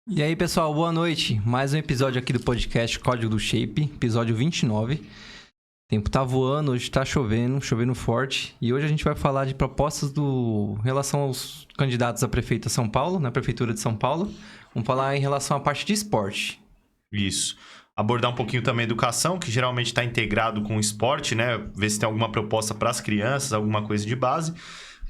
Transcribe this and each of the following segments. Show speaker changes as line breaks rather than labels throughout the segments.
E aí, pessoal, boa noite. Mais um episódio aqui do podcast Código do Shape, episódio 29. O tempo tá voando, hoje tá chovendo forte. E hoje a gente vai falar de propostas em relação aos candidatos a prefeito de São Paulo, na Prefeitura de São Paulo. Vamos falar em relação à parte de esporte.
Isso. Abordar um pouquinho também a educação, que geralmente está integrado com o esporte, né? Ver se tem alguma proposta para as crianças, alguma coisa de base.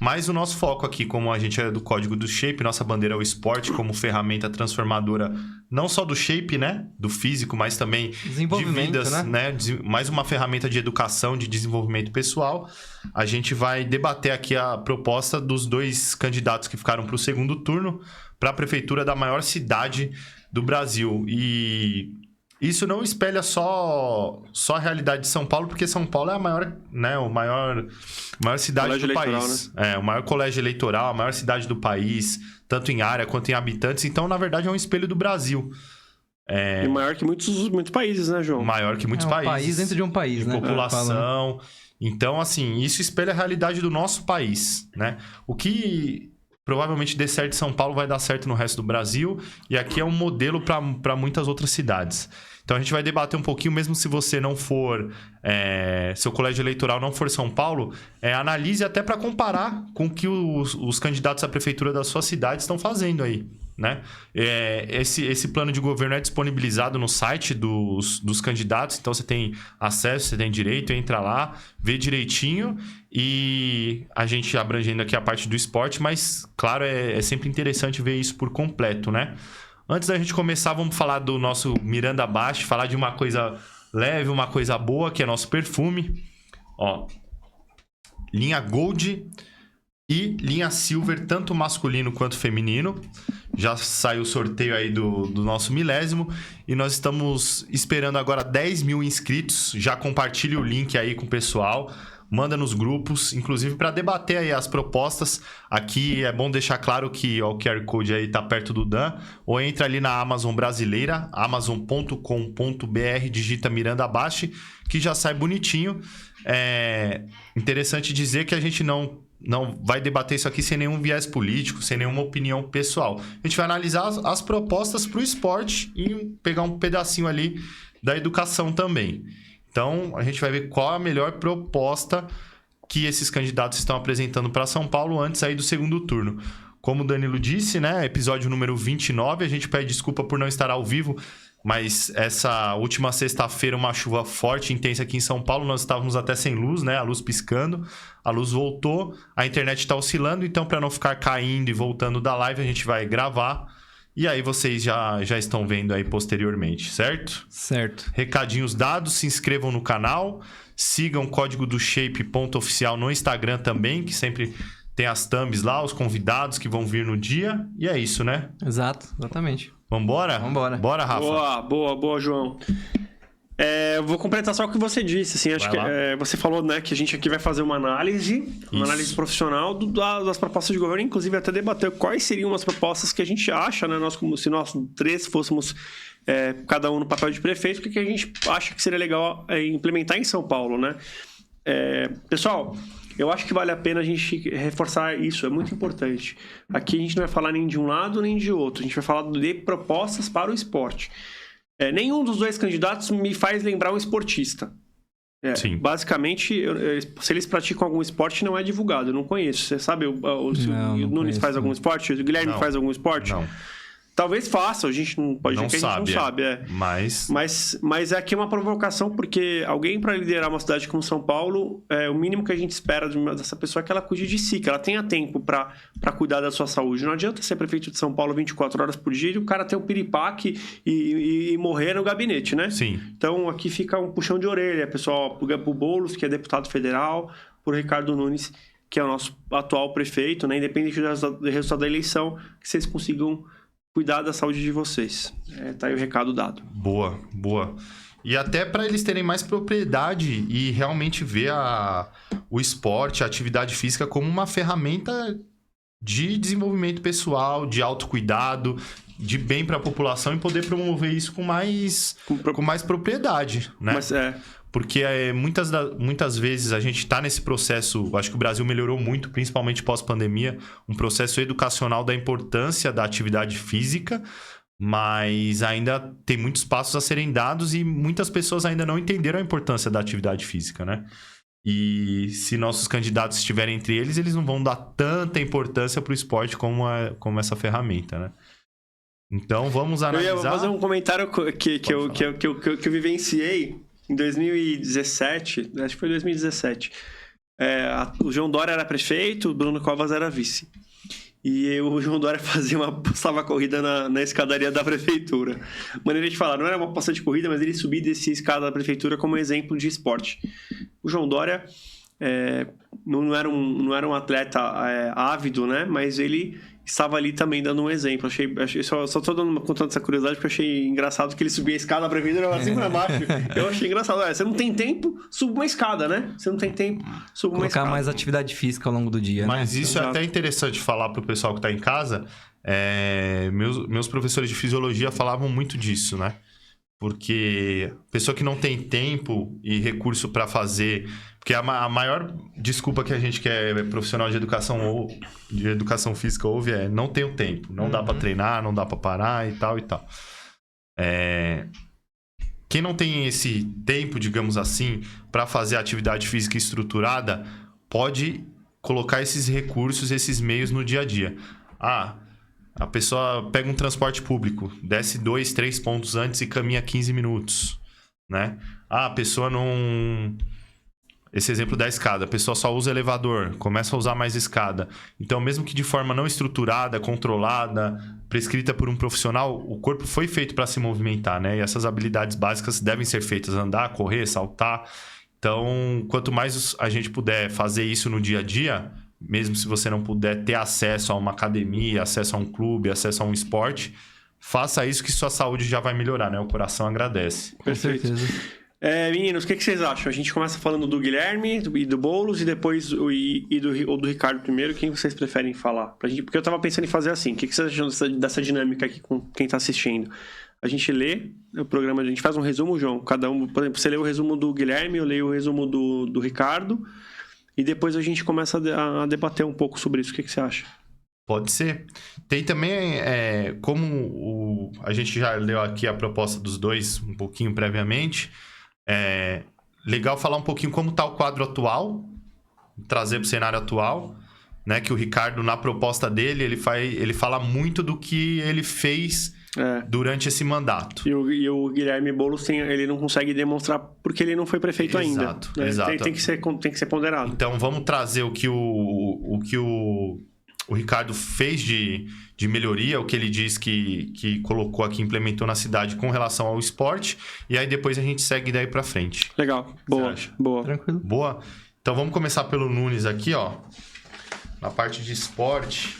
Mas o nosso foco aqui, como a gente é do Código do Shape, nossa bandeira é o esporte como ferramenta transformadora, não só do shape, né? Do físico, mas também de vidas, né? Mais uma ferramenta de educação, de desenvolvimento pessoal. A gente vai debater aqui a proposta dos dois candidatos que ficaram para o segundo turno para a prefeitura da maior cidade do Brasil. E isso não espelha só a realidade de São Paulo, porque São Paulo é a maior, né, maior cidade colégio do país. Né? É, o maior colégio eleitoral, a maior cidade do país, tanto em área quanto em habitantes. Então, na verdade, é um espelho do Brasil.
E maior que muitos países, né, João?
Maior que muitos países.
País dentro de um país, né?
População. Então, assim, isso espelha a realidade do nosso país, né? O que provavelmente dê certo em São Paulo vai dar certo no resto do Brasil. E aqui é um modelo para muitas outras cidades. Então, a gente vai debater um pouquinho, mesmo se você não for... seu colégio eleitoral não for São Paulo, analise até para comparar com o que os candidatos à prefeitura da sua cidade estão fazendo aí, né? Esse plano de governo é disponibilizado no site dos candidatos, então você tem acesso, você tem direito, entra lá, vê direitinho. E a gente abrangendo aqui a parte do esporte, mas, claro, é sempre interessante ver isso por completo, né? Antes da gente começar, vamos falar do nosso Miranda Abaixo, falar de uma coisa leve, uma coisa boa, que é nosso perfume. Ó, linha Gold e linha Silver, tanto masculino quanto feminino. Já saiu o sorteio aí do nosso milésimo. E nós estamos esperando agora 10 mil inscritos. Já compartilhe o link aí com o pessoal. Manda nos grupos, inclusive para debater aí as propostas. Aqui é bom deixar claro que o QR Code aí tá perto do Dan. Ou entra ali na Amazon brasileira, amazon.com.br, digita Miranda Abaixo, que já sai bonitinho. É interessante dizer que a gente não vai debater isso aqui sem nenhum viés político, sem nenhuma opinião pessoal. A gente vai analisar as propostas para o esporte e pegar um pedacinho ali da educação também. Então, a gente vai ver qual a melhor proposta que esses candidatos estão apresentando para São Paulo antes aí do segundo turno. Como o Danilo disse, né? Episódio número 29, a gente pede desculpa por não estar ao vivo, mas essa última sexta-feira, uma chuva forte, intensa aqui em São Paulo, nós estávamos até sem luz, né? A luz piscando, a luz voltou, a internet está oscilando, então para não ficar caindo e voltando da live, a gente vai gravar. E aí vocês já estão vendo aí posteriormente, certo?
Certo.
Recadinhos dados, se inscrevam no canal, sigam o Código do Shape .oficial no Instagram também, que sempre tem as thumbs lá, os convidados que vão vir no dia. E é isso, né?
Exato, exatamente.
Vambora?
Vambora.
Bora, Rafa.
Boa, João. Vou completar só o que você disse, assim, acho que você falou, né, que a gente aqui vai fazer uma análise profissional das propostas de governo, inclusive até debater quais seriam as propostas que a gente acha, né, se nós três fôssemos cada um no papel de prefeito, o que a gente acha que seria legal implementar em São Paulo, né? Pessoal, eu acho que vale a pena a gente reforçar isso, é muito importante. Aqui a gente não vai falar nem de um lado nem de outro, a gente vai falar de propostas para o esporte. Nenhum dos dois candidatos me faz lembrar um esportista.
Sim.
Basicamente, se eles praticam algum esporte, não é divulgado. Eu não conheço. Você sabe, o Nunes faz algum esporte? O Guilherme faz algum esporte?
Não.
Talvez faça, a gente não pode dizer que a gente não sabe. Mas aqui é uma provocação, porque alguém para liderar uma cidade como São Paulo, o mínimo que a gente espera dessa pessoa é que ela cuide de si, que ela tenha tempo para cuidar da sua saúde. Não adianta ser prefeito de São Paulo 24 horas por dia e o cara ter um piripaque e morrer no gabinete, né?
Sim.
Então aqui fica um puxão de orelha, pessoal, pro Boulos, que é deputado federal, pro Ricardo Nunes, que é o nosso atual prefeito, né? Independente do resultado da eleição, que vocês consigam cuidar da saúde de vocês. Tá aí o recado dado.
Boa. E até para eles terem mais propriedade e realmente ver o esporte, a atividade física como uma ferramenta de desenvolvimento pessoal, de autocuidado, de bem para a população e poder promover isso com mais propriedade, né? Porque muitas vezes a gente está nesse processo, acho que o Brasil melhorou muito, principalmente pós-pandemia, um processo educacional da importância da atividade física, mas ainda tem muitos passos a serem dados e muitas pessoas ainda não entenderam a importância da atividade física, né? E se nossos candidatos estiverem entre eles, eles não vão dar tanta importância para o esporte como essa ferramenta, né? Então, vamos analisar...
Eu ia fazer um comentário que eu vivenciei em 2017, acho que foi 2017. O João Dória era prefeito, o Bruno Covas era vice. E o João Dória postava a corrida na escadaria da prefeitura. Maneira de falar, não era uma posta de corrida, mas ele subia e descia a escada da prefeitura como exemplo de esporte. O João Dória não era um atleta ávido, né? Mas ele estava ali também dando um exemplo. Só estou contando essa curiosidade porque eu achei engraçado que ele subia a escada da prefeitura assim pra baixo. Eu achei engraçado. Você não tem tempo, suba uma escada, né? Você não tem tempo, suba uma escada.
Colocar mais atividade física ao longo do dia,
Mas
né?
isso é até interessante falar pro pessoal que tá em casa. Meus professores de fisiologia falavam muito disso, né? Porque pessoa que não tem tempo e recurso para fazer... Porque a maior desculpa que a gente que é profissional de educação física ouve é não tenho tempo, não dá para treinar, não dá para parar e tal e tal. Quem não tem esse tempo, digamos assim, para fazer atividade física estruturada, pode colocar esses recursos, esses meios no dia a dia. A pessoa pega um transporte público, desce 2, 3 pontos antes e caminha 15 minutos, né? A pessoa não... Esse exemplo da escada, a pessoa só usa elevador, começa a usar mais escada. Então, mesmo que de forma não estruturada, controlada, prescrita por um profissional, o corpo foi feito para se movimentar, né? E essas habilidades básicas devem ser feitas, andar, correr, saltar. Então, quanto mais a gente puder fazer isso no dia a dia, mesmo se você não puder ter acesso a uma academia, acesso a um clube, acesso a um esporte, faça isso que sua saúde já vai melhorar, né? O coração agradece.
Com certeza.
Meninos, o que vocês acham? A gente começa falando do Guilherme e do Boulos e depois do Ricardo primeiro. Quem vocês preferem falar? Porque eu tava pensando em fazer assim. O que vocês acham dessa dinâmica aqui com quem tá assistindo? A gente lê o programa, a gente faz um resumo, João. Cada um, por exemplo, você lê o resumo do Guilherme, eu leio o resumo do Ricardo. E depois a gente começa a debater um pouco sobre isso. O que você acha?
Pode ser. Tem também, como a gente já leu aqui a proposta dos dois um pouquinho previamente... legal falar um pouquinho como está o quadro atual, trazer para o cenário atual, né? Que o Ricardo, na proposta dele, ele fala muito do que ele fez durante esse mandato.
E o Guilherme Boulos, ele não consegue demonstrar porque ele não foi prefeito ainda. Né?
Exato.
Tem que ser ponderado.
Então, vamos trazer o que o Ricardo fez de melhoria, o que ele diz que colocou aqui, implementou na cidade com relação ao esporte, e aí depois a gente segue daí pra frente.
Legal, boa.
Tranquilo.
Boa? Então vamos começar pelo Nunes aqui, ó. Na parte de esporte.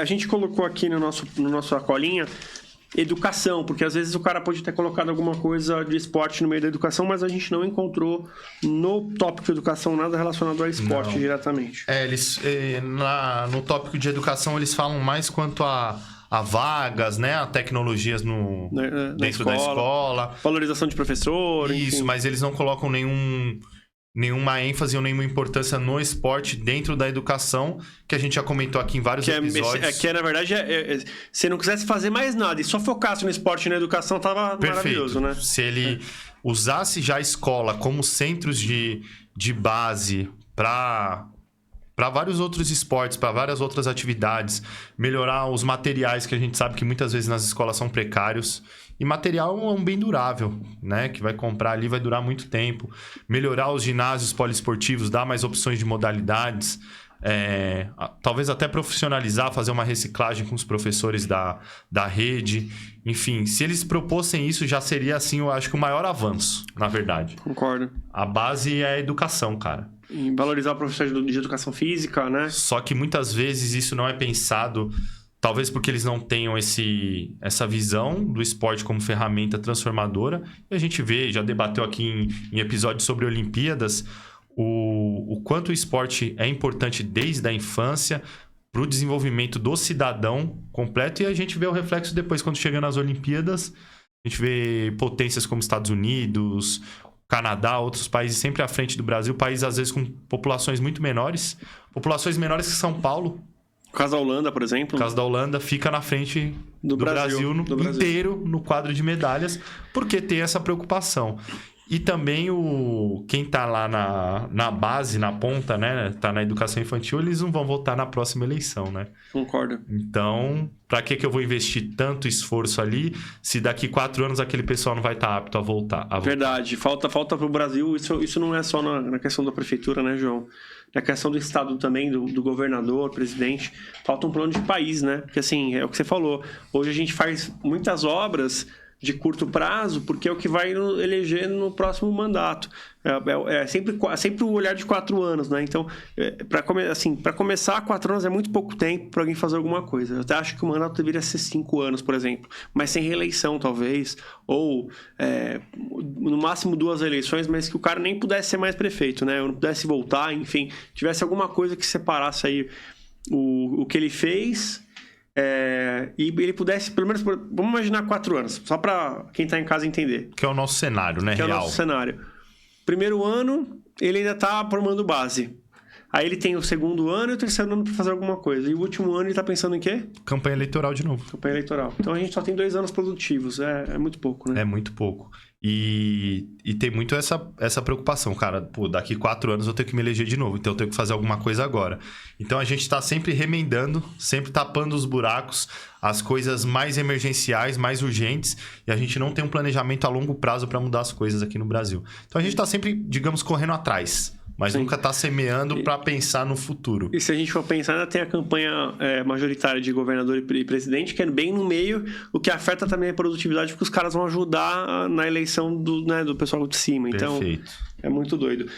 A gente colocou aqui no nosso colinha educação, porque às vezes o cara pode ter colocado alguma coisa de esporte no meio da educação, mas a gente não encontrou no tópico educação nada relacionado ao esporte diretamente.
No tópico de educação eles falam mais quanto a vagas, né? A tecnologias dentro da escola.
Valorização de professor.
Isso, enfim. Mas eles não colocam nenhuma ênfase ou nenhuma importância no esporte dentro da educação, que a gente já comentou aqui em vários episódios.
Que na verdade, se não quisesse fazer mais nada e só focasse no esporte e na educação, tava maravilhoso, né?
Se ele usasse já a escola como centros de base para vários outros esportes, para várias outras atividades, melhorar os materiais que a gente sabe que muitas vezes nas escolas são precários. E material é um bem durável, né? Que vai comprar ali, vai durar muito tempo. Melhorar os ginásios poliesportivos, dar mais opções de modalidades. Talvez até profissionalizar, fazer uma reciclagem com os professores da rede. Enfim, se eles propossem isso, já seria, assim, eu acho que o maior avanço, na verdade.
Concordo.
A base é a educação, cara.
E valorizar o professor de educação física, né?
Só que muitas vezes isso não é pensado... Talvez porque eles não tenham essa visão do esporte como ferramenta transformadora. E a gente vê, já debateu aqui em episódios sobre Olimpíadas, o quanto o esporte é importante desde a infância para o desenvolvimento do cidadão completo. E a gente vê o reflexo depois, quando chega nas Olimpíadas. A gente vê potências como Estados Unidos, Canadá, outros países sempre à frente do Brasil. Países, às vezes, com populações muito menores. Populações menores que São Paulo.
O caso da Holanda, por exemplo.
O caso da Holanda fica na frente do Brasil inteiro no quadro de medalhas, porque tem essa preocupação. E também quem tá lá na base, na ponta, né? Tá na educação infantil, eles não vão votar na próxima eleição, né?
Concordo.
Então, pra que eu vou investir tanto esforço ali se daqui 4 anos aquele pessoal não vai estar apto a voltar?
Verdade. Falta pro Brasil. Isso não é só na questão da prefeitura, né, João? Na questão do Estado também, do governador, presidente. Falta um plano de país, né? Porque, assim, é o que você falou. Hoje a gente faz muitas obras de curto prazo, porque é o que vai eleger no próximo mandato. É sempre o olhar de 4 anos, né? Então, para começar, 4 anos é muito pouco tempo para alguém fazer alguma coisa. Eu até acho que o mandato deveria ser 5 anos, por exemplo, mas sem reeleição, talvez, ou no máximo 2 eleições, mas que o cara nem pudesse ser mais prefeito, né? Ou não pudesse voltar, enfim, tivesse alguma coisa que separasse aí o que ele fez... e ele pudesse, pelo menos, vamos imaginar 4 anos, só para quem está em casa entender.
Que é o nosso cenário, né?
Que
real.
É o nosso cenário. Primeiro ano, ele ainda está formando base. Aí ele tem o segundo ano e o terceiro ano para fazer alguma coisa. E o último ano ele está pensando em quê?
Campanha eleitoral de novo.
Campanha eleitoral. Então a gente só tem 2 anos produtivos. É muito pouco, né?
É muito pouco. E tem muito essa preocupação, cara. Pô, daqui 4 anos eu tenho que me eleger de novo, então eu tenho que fazer alguma coisa agora. Então a gente tá sempre remendando, sempre tapando os buracos, as coisas mais emergenciais, mais urgentes, e a gente não tem um planejamento a longo prazo para mudar as coisas aqui no Brasil. Então a gente tá sempre, digamos, correndo atrás. Mas
Sim.
nunca tá semeando para pensar no futuro.
E se a gente for pensar, ainda tem a campanha majoritária de governador e presidente, que é bem no meio, o que afeta também a produtividade, porque os caras vão ajudar na eleição do pessoal de cima. Então,
Perfeito.
É muito doido.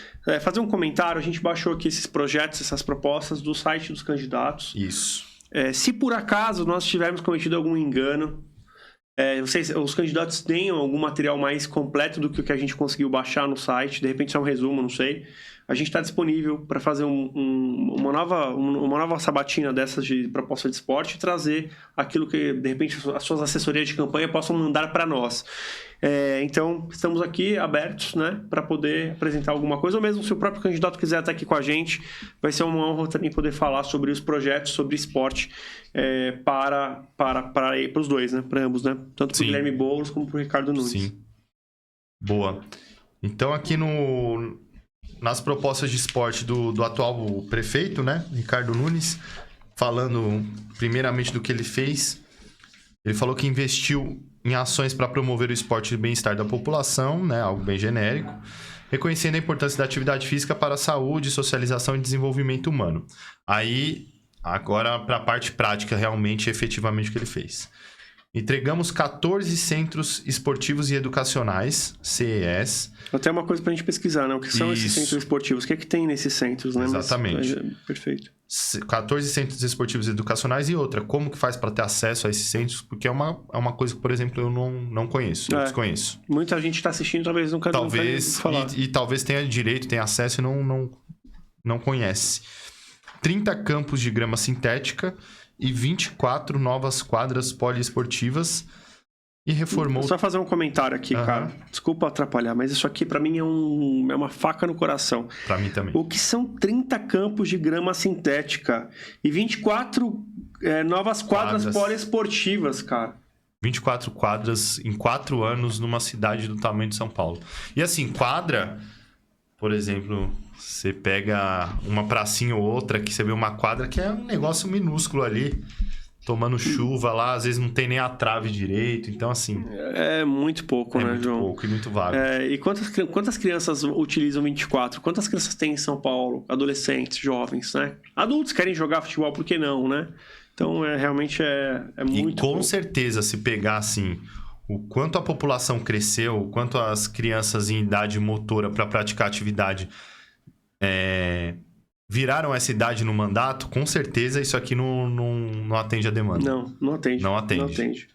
Fazer um comentário, a gente baixou aqui esses projetos, essas propostas do site dos candidatos.
Isso.
Se por acaso nós tivermos cometido algum engano, os candidatos tenham algum material mais completo do que o que a gente conseguiu baixar no site, de repente é um resumo, não sei. A gente está disponível para fazer uma nova sabatina dessas de proposta de esporte e trazer aquilo que, de repente, as suas assessorias de campanha possam mandar para nós. Então, estamos aqui abertos, né, para poder apresentar alguma coisa, ou mesmo se o próprio candidato quiser estar aqui com a gente, vai ser uma honra também poder falar sobre os projetos, sobre esporte para os dois, né, para ambos, né? Tanto para o Guilherme Boulos como para o Ricardo Nunes.
Sim. Boa. Então, aqui nas propostas de esporte do atual prefeito, né, Ricardo Nunes, falando primeiramente do que ele fez, ele falou que investiu em ações para promover o esporte e o bem-estar da população, né, algo bem genérico, reconhecendo a importância da atividade física para a saúde, socialização e desenvolvimento humano. Aí, agora para a parte prática, realmente, efetivamente, o que ele fez. Entregamos 14 centros esportivos e educacionais, CES.
Até uma coisa pra gente pesquisar, né? O que são esses centros esportivos? O que é que tem nesses centros, né?
Exatamente.
Perfeito.
14 centros esportivos e educacionais e outra. Como que faz para ter acesso a esses centros? Porque é uma coisa que, por exemplo, eu não conheço, eu desconheço.
Muita gente está assistindo, talvez nunca falar.
E talvez tenha direito, tenha acesso e não conhece. 30 campos de grama sintética e 24 novas quadras poliesportivas e reformou...
Só fazer um comentário aqui, cara. Desculpa atrapalhar, mas isso aqui pra mim é uma faca no coração.
Pra mim também.
O que são 30 campos de grama sintética e 24 novas quadras poliesportivas, cara.
24 quadras em 4 anos numa cidade do tamanho de São Paulo. E assim, quadra, por exemplo... Você pega uma pracinha ou outra que você vê uma quadra que é um negócio minúsculo ali, tomando chuva lá, às vezes não tem nem a trave direito, então assim...
É muito pouco, né, João?
É muito pouco e muito vago.
E quantas crianças utilizam 24? Quantas crianças tem em São Paulo? Adolescentes, jovens, né? Adultos querem jogar futebol, por que não, né? Então, realmente é muito
E com
pouco.
certeza, se pegar assim... O quanto a população cresceu, o quanto as crianças em idade motora para praticar atividade... viraram essa idade no mandato, com certeza isso aqui não atende a demanda.
Não atende.
Não atende.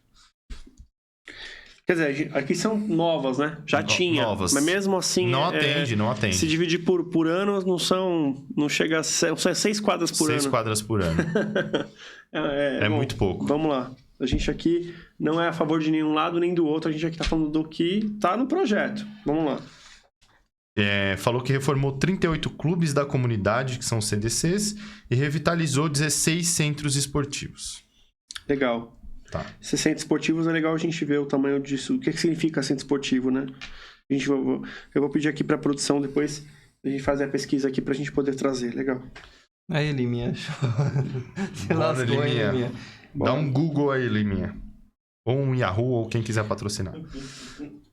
Quer dizer, aqui são novas, né? Já tinha.
Novas.
Mas mesmo assim...
Não atende.
Se dividir por ano, não chega a... São 6 quadras por ano.
6 quadras por ano.
Bom,
muito pouco.
Vamos lá. A gente aqui não é a favor de nenhum lado nem do outro. A gente aqui tá falando do que tá no projeto. Vamos lá.
falou que reformou 38 clubes da comunidade, que são CDCs, e revitalizou 16 centros esportivos.
Legal.
Tá.
Esses centros esportivos é legal a gente ver o tamanho disso. O que significa centro esportivo, né? Eu vou pedir aqui para a produção depois a gente fazer a pesquisa aqui para a gente poder trazer. Legal.
Aí, Liminha. Você
Bora,
lascou, hein,
Liminha.
Liminha?
Dá um Google aí, Liminha. Ou um Yahoo, ou quem quiser patrocinar.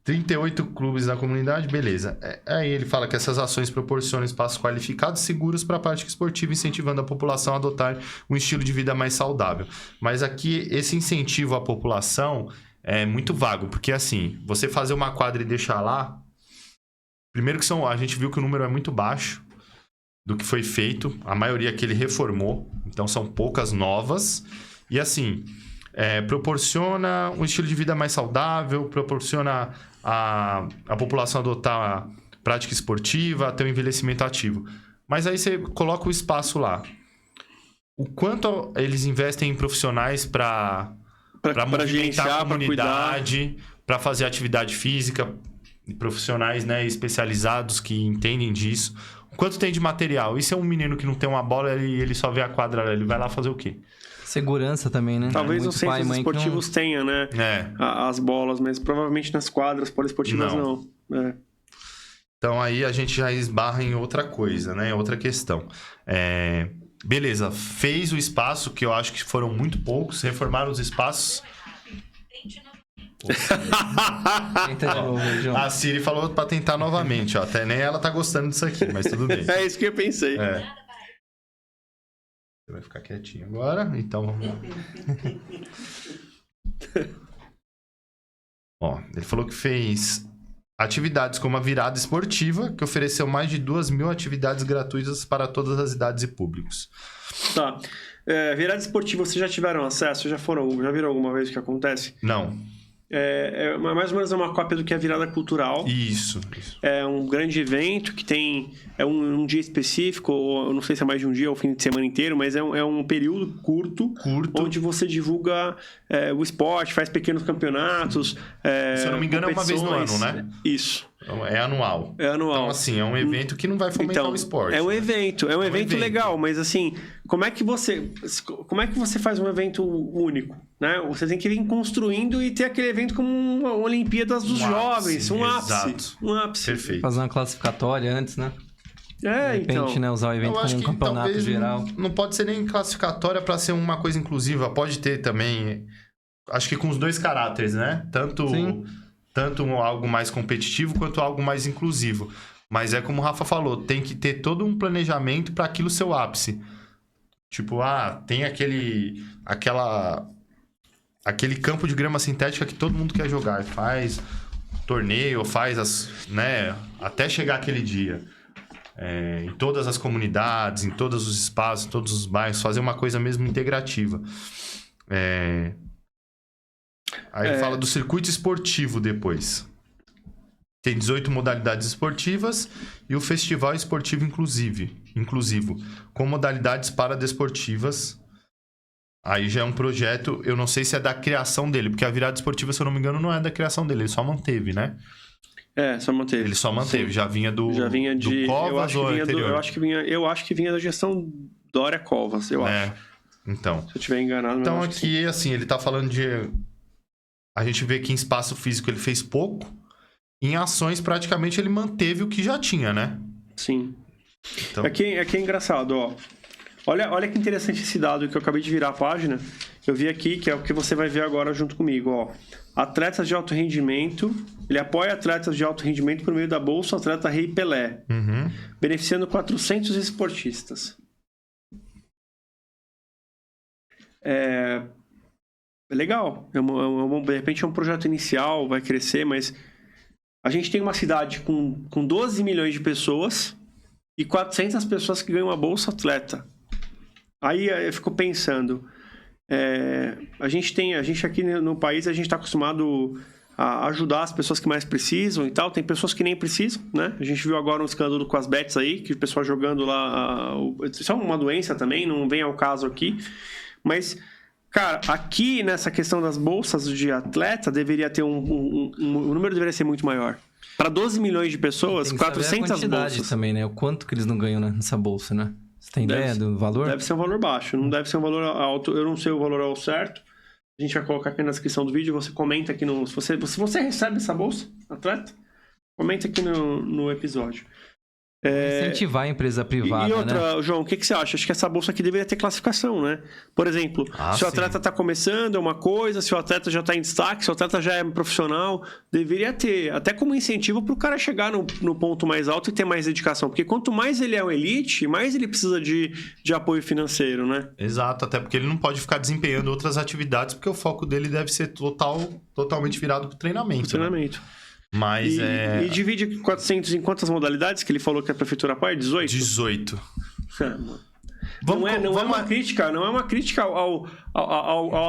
38 clubes da comunidade, beleza. Aí ele fala que essas ações proporcionam espaços qualificados e seguros para a prática esportiva, incentivando a população a adotar um estilo de vida mais saudável. Mas aqui, esse incentivo à população é muito vago, porque assim, você fazer uma quadra e deixar lá... Primeiro que a gente viu que o número é muito baixo do que foi feito. A maioria que ele reformou, então são poucas novas. E assim... proporciona um estilo de vida mais saudável, proporciona a população adotar a prática esportiva, ter um envelhecimento ativo. Mas aí você coloca o espaço lá. O quanto eles investem em profissionais para movimentar a comunidade, para fazer atividade física, profissionais, né, especializados que entendem disso. O quanto tem de material? E se é um menino que não tem uma bola e ele só vê a quadra, ele vai lá fazer o quê?
Segurança também, né?
Talvez os centros esportivos tenham, né? As bolas, mas provavelmente nas quadras poliesportivas não.
Então aí a gente já esbarra em outra coisa, né? Outra questão. Beleza, fez o espaço, que eu acho que foram muito poucos, reformaram os espaços.
Tenta de novo, João.
A Siri falou pra tentar novamente, ó. Até nem ela tá gostando disso aqui, mas tudo bem.
É isso que eu pensei.
Você vai ficar quietinho agora, então vamos lá. Ó, ele falou que fez atividades como a virada esportiva, que ofereceu mais de 2.000 atividades gratuitas para todas as idades e públicos.
Tá. Virada esportiva, vocês já tiveram acesso? Já viram alguma vez o que acontece?
Não.
Mais ou menos uma cópia do que é a virada cultural.
Isso.
É um grande evento que tem um dia específico, ou eu não sei se é mais de um dia ou fim de semana inteiro, mas é um período curto, onde você divulga o esporte, faz pequenos campeonatos.
Se eu não me engano, é uma vez no ano, né?
Isso.
É anual. Então, assim, é um evento que não vai fomentar o esporte.
É um evento legal, mas assim, como é que você faz um evento único? Né? Você tem que ir construindo e ter aquele evento como uma Olimpíadas dos Jovens, um ápice.
Perfeito.
Fazer uma classificatória antes, né? De repente, né? Usar o evento como um campeonato geral.
Não pode ser nem classificatória para ser uma coisa inclusiva. Pode ter também, acho que com os dois caráteres, né? Tanto algo mais competitivo quanto algo mais inclusivo. Mas é como o Rafa falou, tem que ter todo um planejamento para aquilo ser o ápice. Tipo, tem aquele campo de grama sintética que todo mundo quer jogar. Faz torneio, até chegar aquele dia. Em todas as comunidades, em todos os espaços, em todos os bairros, fazer uma coisa mesmo integrativa. Aí fala do circuito esportivo depois. Tem 18 modalidades esportivas e o Festival Esportivo Inclusivo, com modalidades paradesportivas. Aí já é um projeto, eu não sei se é da criação dele, porque a virada esportiva, se eu não me engano, não é da criação dele, ele só manteve, né?
Só manteve.
Ele só manteve, já vinha do Covas ou anterior?
Eu acho que vinha da gestão Dória Covas, eu acho.
Então.
Se eu estiver enganado.
Então aqui, assim, ele tá falando de... A gente vê que em espaço físico ele fez pouco, em ações praticamente ele manteve o que já tinha, né?
Sim.
Então...
Aqui é engraçado, ó. Olha que interessante esse dado que eu acabei de virar a página. Eu vi aqui, que é o que você vai ver agora junto comigo, ó. Atletas de alto rendimento. Ele apoia atletas de alto rendimento por meio da Bolsa Atleta Rei Pelé. Beneficiando 400 esportistas. É legal. De repente é um projeto inicial, vai crescer, mas... A gente tem uma cidade com 12 milhões de pessoas e 400 pessoas que ganham a Bolsa Atleta. Aí eu fico pensando, a gente aqui no país, a gente está acostumado a ajudar as pessoas que mais precisam e tal. Tem pessoas que nem precisam, né? A gente viu agora um escândalo com as bets aí, que o pessoal jogando lá... Isso é uma doença também, não vem ao caso aqui. Mas, cara, aqui nessa questão das bolsas de atleta, deveria ter o número deveria ser muito maior. Para 12 milhões de pessoas,
tem que
400
saber a quantidade
bolsas.
também, né? O quanto que eles não ganham nessa bolsa, né? Você tem ideia do valor?
Deve ser um valor baixo, não deve ser um valor alto. Eu não sei o valor ao certo. A gente vai colocar aqui na descrição do vídeo. Você comenta aqui no... Se você recebe essa bolsa, atleta, comenta aqui no episódio.
Incentivar a empresa privada,
e outra,
né?
João, o que você acha? Acho que essa bolsa aqui deveria ter classificação, né? Por exemplo, se o atleta está começando, é uma coisa. Se o atleta já está em destaque, se o atleta já é profissional, deveria ter. Até como incentivo para o cara chegar no ponto mais alto e ter mais dedicação. Porque quanto mais ele é um elite, mais ele precisa de apoio financeiro, né?
Exato, até porque ele não pode ficar desempenhando outras atividades, porque o foco dele deve ser totalmente virado para o treinamento.
O treinamento.
Né? Mas
E divide 400 em quantas modalidades que ele falou que a prefeitura apoia? 18?
18.
Não é uma crítica ao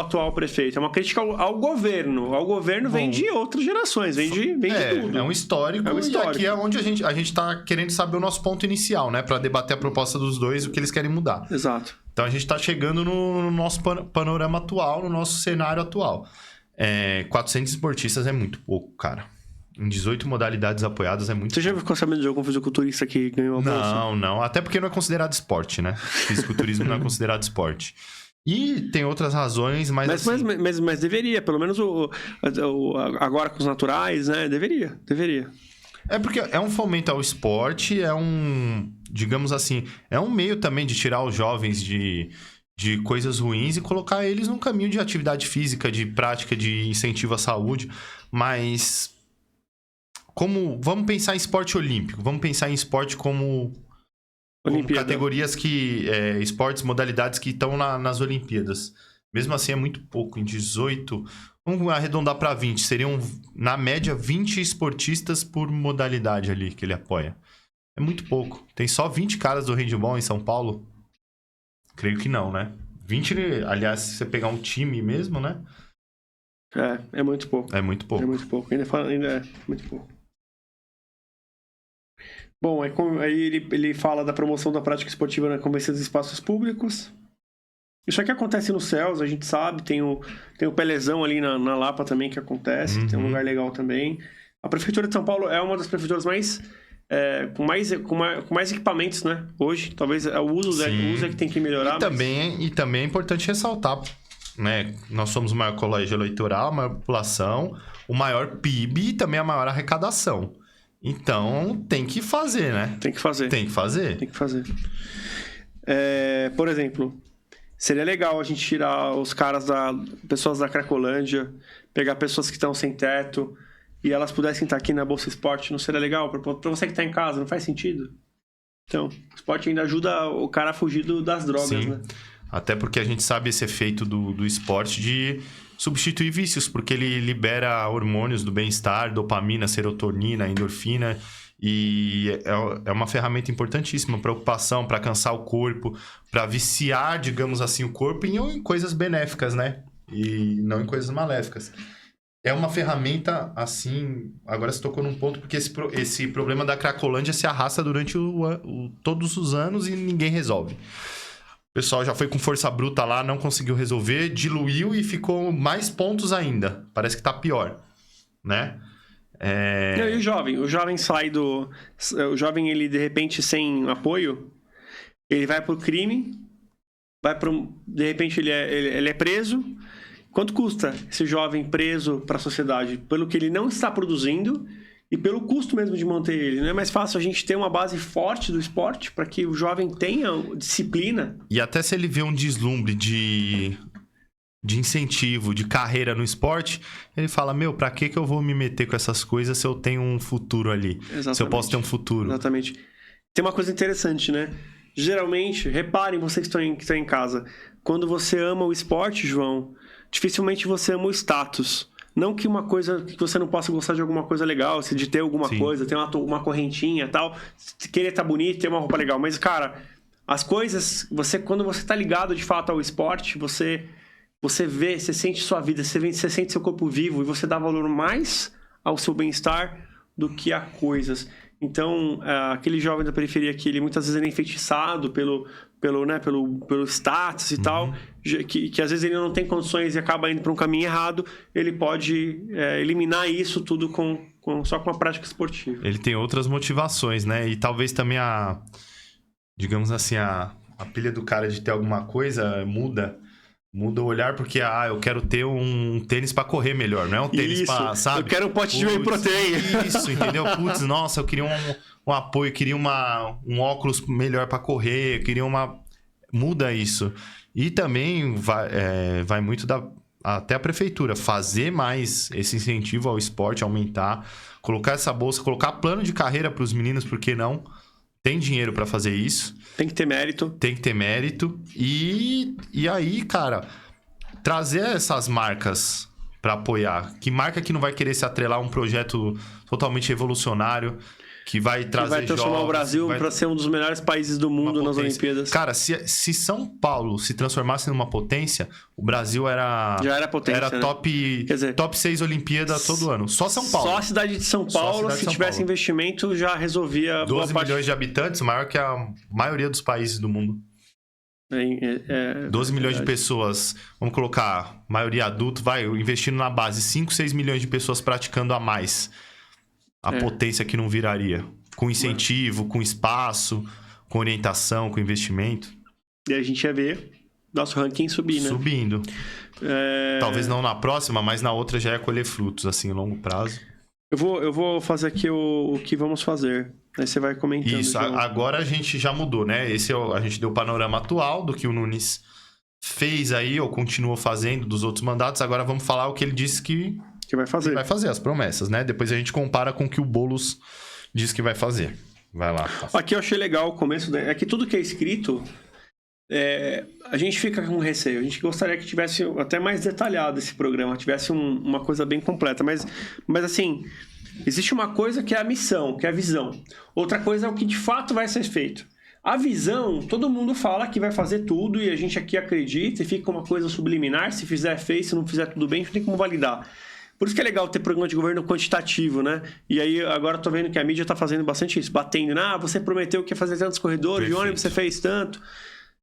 atual prefeito, é uma crítica ao governo. Ao governo vem de outras gerações, vem de tudo.
É um histórico, e aqui é onde a gente tá querendo saber o nosso ponto inicial, né? Para debater a proposta dos dois, o que eles querem mudar.
Exato.
Então a gente tá chegando no nosso panorama atual, no nosso cenário atual. 400 esportistas é muito pouco, cara. Em 18 modalidades apoiadas é muito...
Você já ficou sabendo de algum fisiculturista que ganhou a bolsa?
Não. Até porque não é considerado esporte, né? Fisiculturismo não é considerado esporte. E tem outras razões, mas
deveria. Pelo menos agora com os naturais, né? Deveria.
É porque é um fomento ao esporte, digamos assim, é um meio também de tirar os jovens de coisas ruins e colocar eles num caminho de atividade física, de prática, de incentivo à saúde. Mas... vamos pensar em esporte olímpico, vamos pensar em esporte como categorias esportes, modalidades que estão nas Olimpíadas. Mesmo assim é muito pouco, em 18, vamos arredondar para 20, seriam na média 20 esportistas por modalidade ali que ele apoia. É muito pouco, tem só 20 caras do handball em São Paulo? Creio que não, né? 20, aliás, se você pegar um time mesmo, né?
É muito pouco.
É muito pouco.
Ainda é muito pouco. Bom, aí ele fala da promoção da prática esportiva na convivência dos espaços públicos. Isso aqui acontece no CELS, a gente sabe. Tem o Pelezão ali na Lapa também que acontece. Tem um lugar legal também. A Prefeitura de São Paulo é uma das prefeituras com mais equipamentos, né? Hoje, talvez o uso é que tem que melhorar.
E também é importante ressaltar, né? Nós somos o maior colégio eleitoral, a maior população, o maior PIB e também a maior arrecadação. Então, tem que fazer, né?
Tem que fazer. Por exemplo, seria legal a gente tirar os caras pessoas da Cracolândia, pegar pessoas que estão sem teto e elas pudessem estar aqui na Bolsa Esporte. Não seria legal? Para você que está em casa, não faz sentido? Então, o esporte ainda ajuda o cara a fugir das drogas,
Sim.
né?
Até porque a gente sabe esse efeito do esporte de substituir vícios, porque ele libera hormônios do bem-estar, dopamina, serotonina, endorfina, e é uma ferramenta importantíssima para ocupação, para cansar o corpo, para viciar, digamos assim, o corpo em coisas benéficas, né? E não em coisas maléficas. É uma ferramenta, assim... Agora você tocou num ponto, porque esse problema da Cracolândia se arrasta durante todos os anos e ninguém resolve. O pessoal já foi com força bruta lá, não conseguiu resolver, diluiu e ficou mais pontos ainda. Parece que tá pior, né?
E o jovem sai do... O jovem, ele, de repente, sem apoio, ele vai pro crime, de repente, ele é preso. Quanto custa esse jovem preso para a sociedade? Pelo que ele não está produzindo e pelo custo mesmo de manter ele. Não é mais fácil a gente ter uma base forte do esporte para que o jovem tenha disciplina?
E até se ele vê um deslumbre de incentivo, de carreira no esporte, ele fala, para que eu vou me meter com essas coisas se eu tenho um futuro ali?
Exatamente.
Se eu posso ter um futuro.
Exatamente. Tem uma coisa interessante, né? Geralmente, reparem vocês que estão em casa, quando você ama o esporte, João, dificilmente você ama o status. Não que uma coisa que você não possa gostar de alguma coisa legal, de ter alguma coisa, ter uma correntinha e tal, querer estar bonito, ter uma roupa legal. Mas, cara, as coisas, quando você tá ligado de fato ao esporte, você vê, você sente sua vida, você sente seu corpo vivo e você dá valor mais ao seu bem-estar do que a coisas. Então, aquele jovem da periferia que ele muitas vezes é enfeitiçado pelo status e tal, que às vezes ele não tem condições e acaba indo para um caminho errado, ele pode eliminar isso tudo com só com a prática esportiva.
Ele tem outras motivações, né? E talvez também digamos assim, a pilha do cara de ter alguma coisa muda o olhar, porque, eu quero ter um tênis pra correr melhor, não é um tênis pra, sabe?
Eu quero um pote de whey protein.
Isso, entendeu? Putz, nossa, eu queria um apoio, eu queria um óculos melhor pra correr, eu queria Muda isso. E também vai muito até a prefeitura fazer mais esse incentivo ao esporte, aumentar, colocar essa bolsa, colocar plano de carreira pros meninos, por que não? Tem dinheiro pra fazer isso.
Tem que ter mérito.
Tem que ter mérito. E aí, cara, trazer essas marcas pra apoiar. Que marca que não vai querer se atrelar a um projeto totalmente revolucionário, que vai trazer
jogos... Que vai transformar o Brasil pra ser um dos melhores países do mundo nas Olimpíadas.
Cara, se São Paulo se transformasse numa potência, o Brasil
já era potência,
era top 6 Olimpíadas todo ano. Só São Paulo.
Só a cidade de São Paulo, se tivesse investimento, já resolvia...
12 milhões de habitantes, maior que a maioria dos países do mundo. 12 milhões de pessoas, vamos colocar, maioria adulto, investindo na base, 5, 6 milhões de pessoas praticando a mais. A potência que não viraria. Com incentivo, com espaço, com orientação, com investimento.
E a gente ia ver nosso ranking subir, né?
Subindo. Talvez não na próxima, mas na outra já ia colher frutos, assim, a longo prazo.
Eu vou fazer aqui o que vamos fazer. Aí você vai comentando.
Isso, agora a gente já mudou, né? A gente deu o panorama atual do que o Nunes fez aí, ou continuou fazendo dos outros mandatos. Agora vamos falar o que ele disse que
vai fazer.
Que vai fazer, as promessas, né? Depois a gente compara com o que o Boulos diz que vai fazer. Vai lá.
Aqui eu achei legal o começo. É que tudo que é escrito, a gente fica com receio. A gente gostaria que tivesse até mais detalhado esse programa, tivesse uma coisa bem completa. Mas assim, existe uma coisa que é a missão, que é a visão. Outra coisa é o que de fato vai ser feito. A visão, todo mundo fala que vai fazer tudo e a gente aqui acredita e fica uma coisa subliminar. Se fizer, fez. Se não fizer, tudo bem. A gente tem como validar. Por isso que é legal ter programa de governo quantitativo, né? E aí, agora eu tô vendo que a mídia tá fazendo bastante isso. Batendo, você prometeu que ia fazer tantos corredores, de ônibus você fez tanto.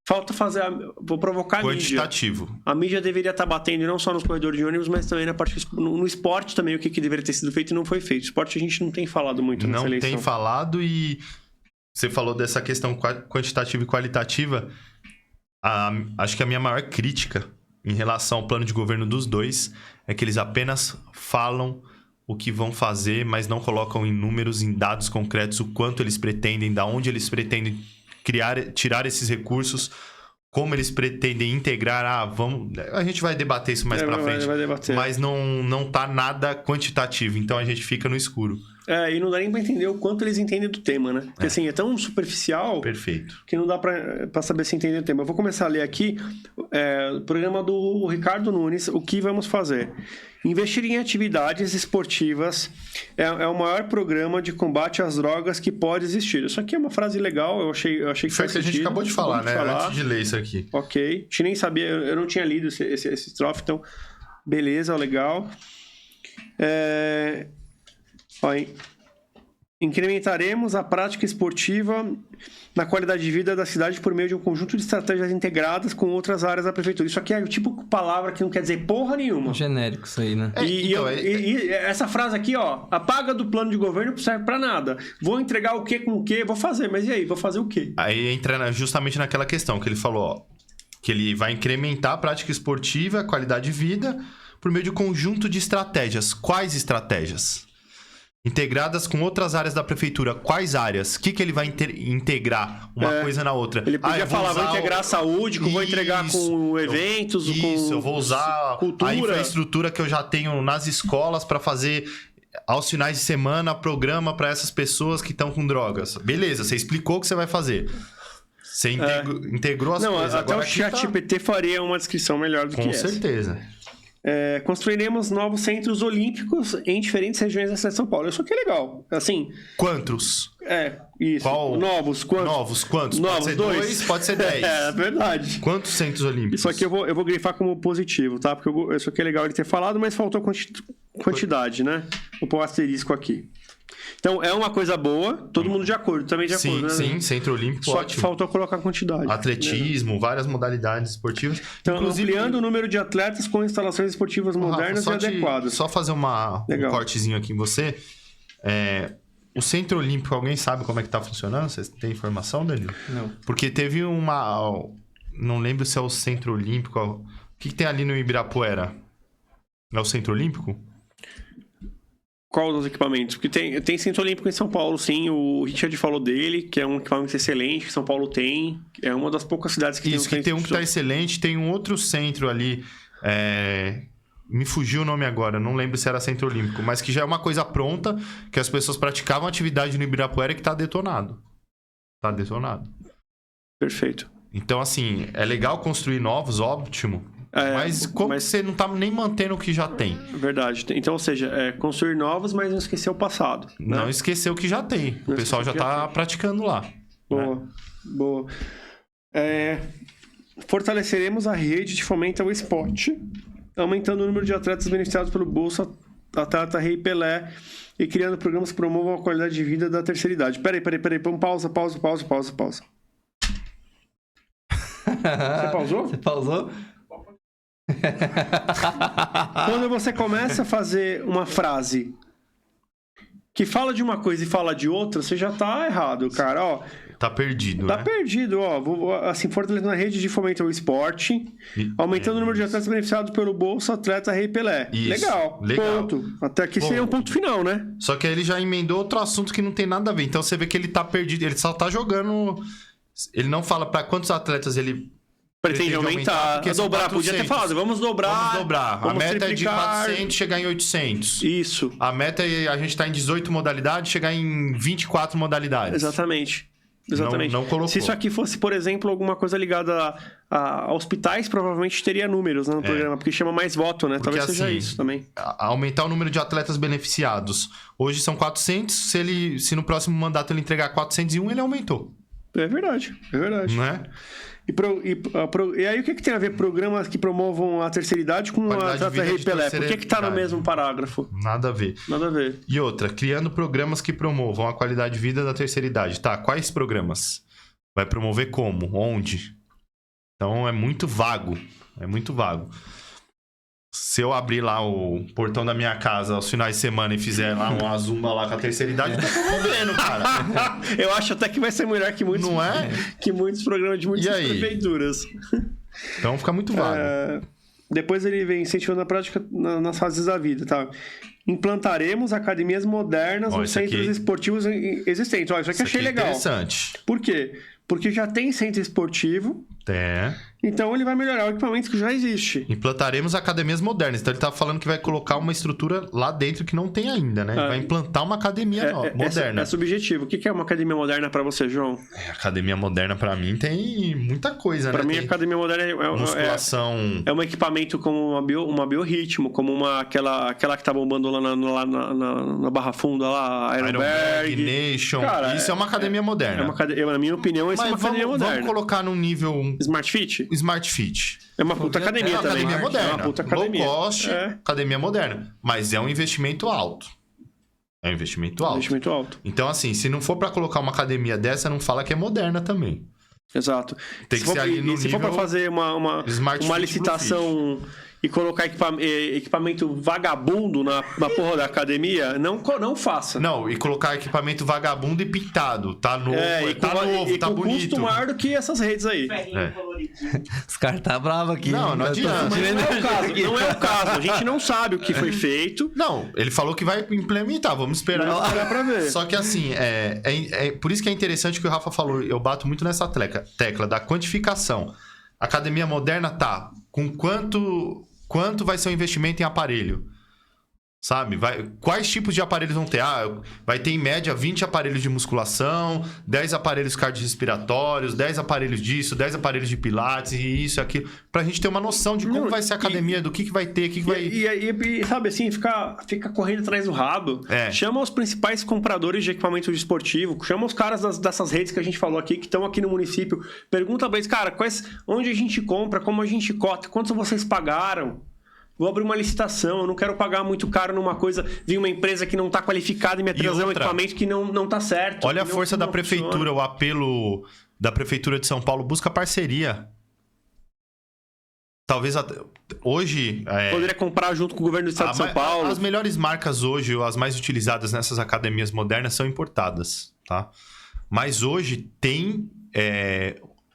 Falta fazer, vou provocar a mídia.
Quantitativo.
A mídia deveria estar batendo não só nos corredores de ônibus, mas também na parte no esporte também, o que deveria ter sido feito e não foi feito. Esporte a gente não tem falado muito nessa eleição.
Não tem falado e você falou dessa questão quantitativa e qualitativa. Acho que a minha maior crítica em relação ao plano de governo dos dois é que eles apenas falam o que vão fazer, mas não colocam em números, em dados concretos, o quanto eles pretendem, da onde eles pretendem tirar esses recursos, como eles pretendem integrar. A gente vai debater isso mais pra frente,
vai debater.
Mas não tá nada quantitativo, então a gente fica no escuro.
E não dá nem pra entender o quanto eles entendem do tema, né? Porque assim, é tão superficial.
Perfeito.
Que não dá pra saber se entende o tema. Eu vou começar a ler aqui o programa do Ricardo Nunes, o que vamos fazer. Investir em atividades esportivas é o maior programa de combate às drogas que pode existir. Isso aqui é uma frase legal, eu achei que
foi que a gente acabou de falar, né? Antes de ler isso aqui.
Ok. A gente nem sabia, eu não tinha lido esse estrofe, então beleza, legal. Incrementaremos a prática esportiva na qualidade de vida da cidade por meio de um conjunto de estratégias integradas com outras áreas da prefeitura. Isso aqui é o tipo de palavra que não quer dizer porra nenhuma.
Genérico isso aí, né?
E essa frase aqui, a paga do plano de governo não serve pra nada. Vou entregar o que com o que? Vou fazer, mas e aí? Vou fazer o quê?
Aí entra justamente naquela questão que ele falou, que ele vai incrementar a prática esportiva, a qualidade de vida, por meio de um conjunto de estratégias. Quais estratégias? Integradas com outras áreas da prefeitura. Quais áreas? O que ele vai integrar uma coisa na outra?
Ele podia falar, vou integrar a saúde, vou entregar com eventos, com
eu vou usar
cultura.
A infraestrutura que eu já tenho nas escolas para fazer, aos finais de semana, programa para essas pessoas que estão com drogas. Beleza, você explicou o que você vai fazer. Você integrou as coisas.
Até
agora
o ChatGPT faria uma descrição melhor do que essa.
Com certeza.
Construiremos novos centros olímpicos em diferentes regiões da cidade de São Paulo. Isso aqui é legal. Assim,
quantos?
Isso. Novos, quantos?
Pode ser 2, pode ser 10.
É verdade.
Quantos centros olímpicos?
Isso aqui eu vou grifar como positivo, tá? Porque isso aqui é legal ele ter falado, mas faltou quantidade, né? Vou pôr um asterisco aqui. Então, é uma coisa boa, todo mundo de acordo, também de acordo, né?
Sim, centro olímpico,
Só
ótimo.
que faltou colocar quantidade.
Atletismo, várias modalidades esportivas.
Então, ampliando o número de atletas com instalações esportivas modernas e adequadas.
Só fazer um cortezinho aqui em você. O Centro Olímpico, alguém sabe como é que tá funcionando? Você tem informação, Danilo?
Não.
Porque teve uma... Não lembro se é o Centro Olímpico. O que tem ali no Ibirapuera? É o Centro Olímpico?
Qual dos equipamentos? Porque tem Centro Olímpico em São Paulo, sim. O Richard falou dele, que é um equipamento excelente, que São Paulo tem. É uma das poucas cidades que
Isso, que tem um que tá excelente. Tem um outro centro ali... Me fugiu o nome agora, não lembro se era Centro Olímpico, mas que já é uma coisa pronta, que as pessoas praticavam atividade no Ibirapuera e que tá detonado. Tá detonado.
Perfeito.
Então, assim, é legal construir novos, ótimo. Mas você não tá nem mantendo o que já tem?
Verdade. Então, ou seja, construir novos, mas não esquecer o passado. Né?
Não esquecer o que já tem. O pessoal já tá praticando lá.
Boa, né? Boa. Fortaleceremos a rede de fomento ao esporte, aumentando o número de atletas beneficiados pelo Bolsa Atleta Rei Pelé e criando programas que promovam a qualidade de vida da terceira idade. Peraí. Vamos pausa. Você pausou?
Você pausou?
Quando você começa a fazer uma frase que fala de uma coisa e fala de outra, você já tá errado, cara. Ó,
tá perdido,
Tá perdido, ó. Assim, fortalecendo a rede de fomento ao esporte, aumentando o número de atletas beneficiados pelo Bolsa Atleta Rei Pelé.
Isso,
Legal. Ponto. Até aqui seria um ponto final, né?
Só que aí ele já emendou outro assunto que não tem nada a ver. Então você vê que ele tá perdido. Ele só tá jogando... Ele não fala pra quantos atletas ele...
Pretende aumentar, dobrar, podia ter falado, vamos dobrar.
A meta é de 400 chegar em 800.
Isso.
A meta é a gente tá em 18 modalidades, chegar em 24 modalidades.
Exatamente.
Não colocou.
Se isso aqui fosse, por exemplo, alguma coisa ligada a hospitais, provavelmente teria números, né, no programa, porque chama mais voto, né?
Porque,
talvez seja isso também.
Aumentar o número de atletas beneficiados. Hoje são 400, se no próximo mandato ele entregar 401, ele aumentou.
É verdade.
Não é?
E aí, o que tem a ver programas que promovam a terceira idade com a Atleta Rei Pelé? Por que tá no mesmo parágrafo?
Nada a ver. E outra, criando programas que promovam a qualidade de vida da terceira idade. Tá, quais programas? Vai promover como? Onde? Então, é muito vago. Se eu abrir lá o portão da minha casa aos finais de semana e fizer lá uma zumba lá com a terceira idade, eu tô promovendo, cara.
Eu acho até que vai ser melhor que muitos,
não é?
Que muitos programas de muitas prefeituras.
Então fica muito vago.
Depois ele vem incentivando a prática nas fases da vida, tá? Implantaremos academias modernas nos centros esportivos existentes. Olha, isso aqui achei legal.
Interessante.
Por quê? Porque já tem centro esportivo. Então ele vai melhorar o equipamento que já existe.
Implantaremos academias modernas. Então ele tá falando que vai colocar uma estrutura lá dentro que não tem ainda, né? Ele vai implantar uma academia moderna.
É subjetivo. O que é uma academia moderna pra você, João?
Academia moderna pra mim tem muita coisa, né?
Pra mim, a academia moderna
musculação.
É um equipamento como uma biorritmo, como aquela que tá bombando lá na Barra Funda, lá, Ironberg.
Nation. Cara, isso é uma academia moderna.
Na minha opinião, isso é uma academia moderna.
Vamos colocar num nível...
Smart Fit?
Smart Fit.
É uma puta academia também.
Academia moderna.
É uma puta academia.
Low cost, academia moderna. Mas é um investimento alto. Então, assim, se não for pra colocar uma academia dessa, não fala que é moderna também.
Exato.
Tem que ser ali no
nível... Se for pra fazer uma licitação... E colocar equipamento vagabundo na porra da academia, não faça.
Não, e colocar equipamento vagabundo e pintado. Tá novo, tá bonito. Com
custo maior do que essas redes aí.
Os caras tá bravo aqui.
Não adianta.
Não é o caso. A gente não sabe o que foi feito.
Não, ele falou que vai implementar. Vamos esperar
pra ver.
Só que assim, por isso que é interessante o que o Rafa falou. Eu bato muito nessa tecla da quantificação. Academia moderna tá com quanto vai ser o investimento em aparelho? Sabe? Quais tipos de aparelhos vão ter? Vai ter em média 20 aparelhos de musculação, 10 aparelhos cardiorrespiratórios, 10 aparelhos disso, 10 aparelhos de pilates e isso, aquilo. Pra gente ter uma noção de como vai ser a academia, do que vai ter,
E sabe assim, fica correndo atrás do rabo. Chama os principais compradores de equipamento esportivo, chama os caras dessas redes que a gente falou aqui, que estão aqui no município. Pergunta pra eles, cara, onde a gente compra, como a gente cota, quanto vocês pagaram? Vou abrir uma licitação, eu não quero pagar muito caro numa coisa, vir uma empresa que não está qualificada e me trazer um equipamento que não está certo.
Olha a força da prefeitura, o apelo da prefeitura de São Paulo, busca parceria. talvez hoje...
Poderia comprar junto com o governo do estado de São Paulo.
As melhores marcas hoje, ou as mais utilizadas nessas academias modernas, são importadas, tá? Mas hoje tem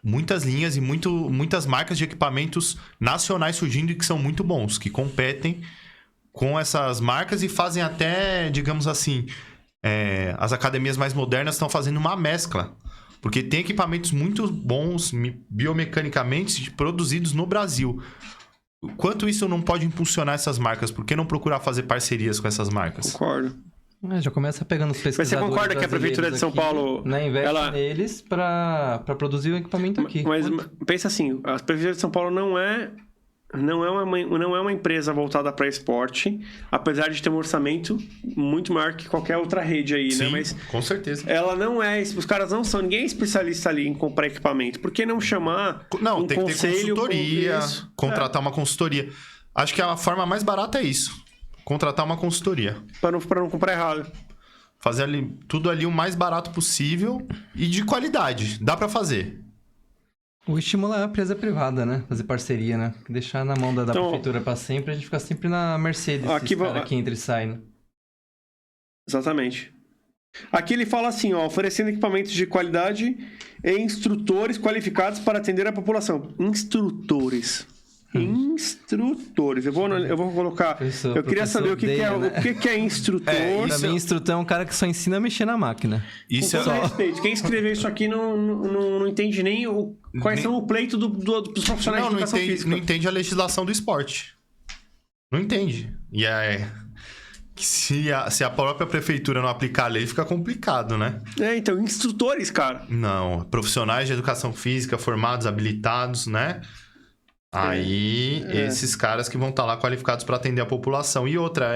muitas linhas e muitas marcas de equipamentos nacionais surgindo e que são muito bons, que competem com essas marcas e fazem até, digamos assim, as academias mais modernas estão fazendo uma mescla. Porque tem equipamentos muito bons, biomecanicamente, produzidos no Brasil. Quanto isso não pode impulsionar essas marcas? Por que não procurar fazer parcerias com essas marcas?
Concordo.
Já começa pegando os pesquisadores.
Mas você concorda que a Prefeitura de São Paulo...
investe neles para produzir o equipamento aqui.
Mas pensa assim, a Prefeitura de São Paulo não é uma empresa voltada para esporte, apesar de ter um orçamento muito maior que qualquer outra rede aí,
Sim,
né? Mas
com certeza.
Ela não é... Os caras não são... Ninguém é especialista ali em comprar equipamento. Por que não chamar
tem que ter consultoria, contratar uma consultoria. Acho que a forma mais barata é isso. Contratar uma consultoria.
Para não comprar errado.
Fazer tudo ali o mais barato possível e de qualidade. Dá para fazer.
O estímulo é a empresa privada, né? Fazer parceria, né? Deixar na mão da prefeitura para sempre, a gente fica sempre na mercê desses caras que entra e sai, né?
Exatamente. Aqui ele fala assim, oferecendo equipamentos de qualidade e instrutores qualificados para atender a população. Instrutores. Eu vou colocar... Eu queria saber o que é instrutor.
Pra mim, instrutor é um cara que só ensina a mexer na máquina.
Isso com todo respeito. Quem escreveu isso aqui não entende nem quais são o pleito dos profissionais de educação física.
Não entende a legislação do esporte. Não entende. E se a própria prefeitura não aplicar a lei, fica complicado, né?
Então, instrutores, cara.
Não, profissionais de educação física formados, habilitados, né? Aí, esses caras que vão estar lá qualificados para atender a população. E outra,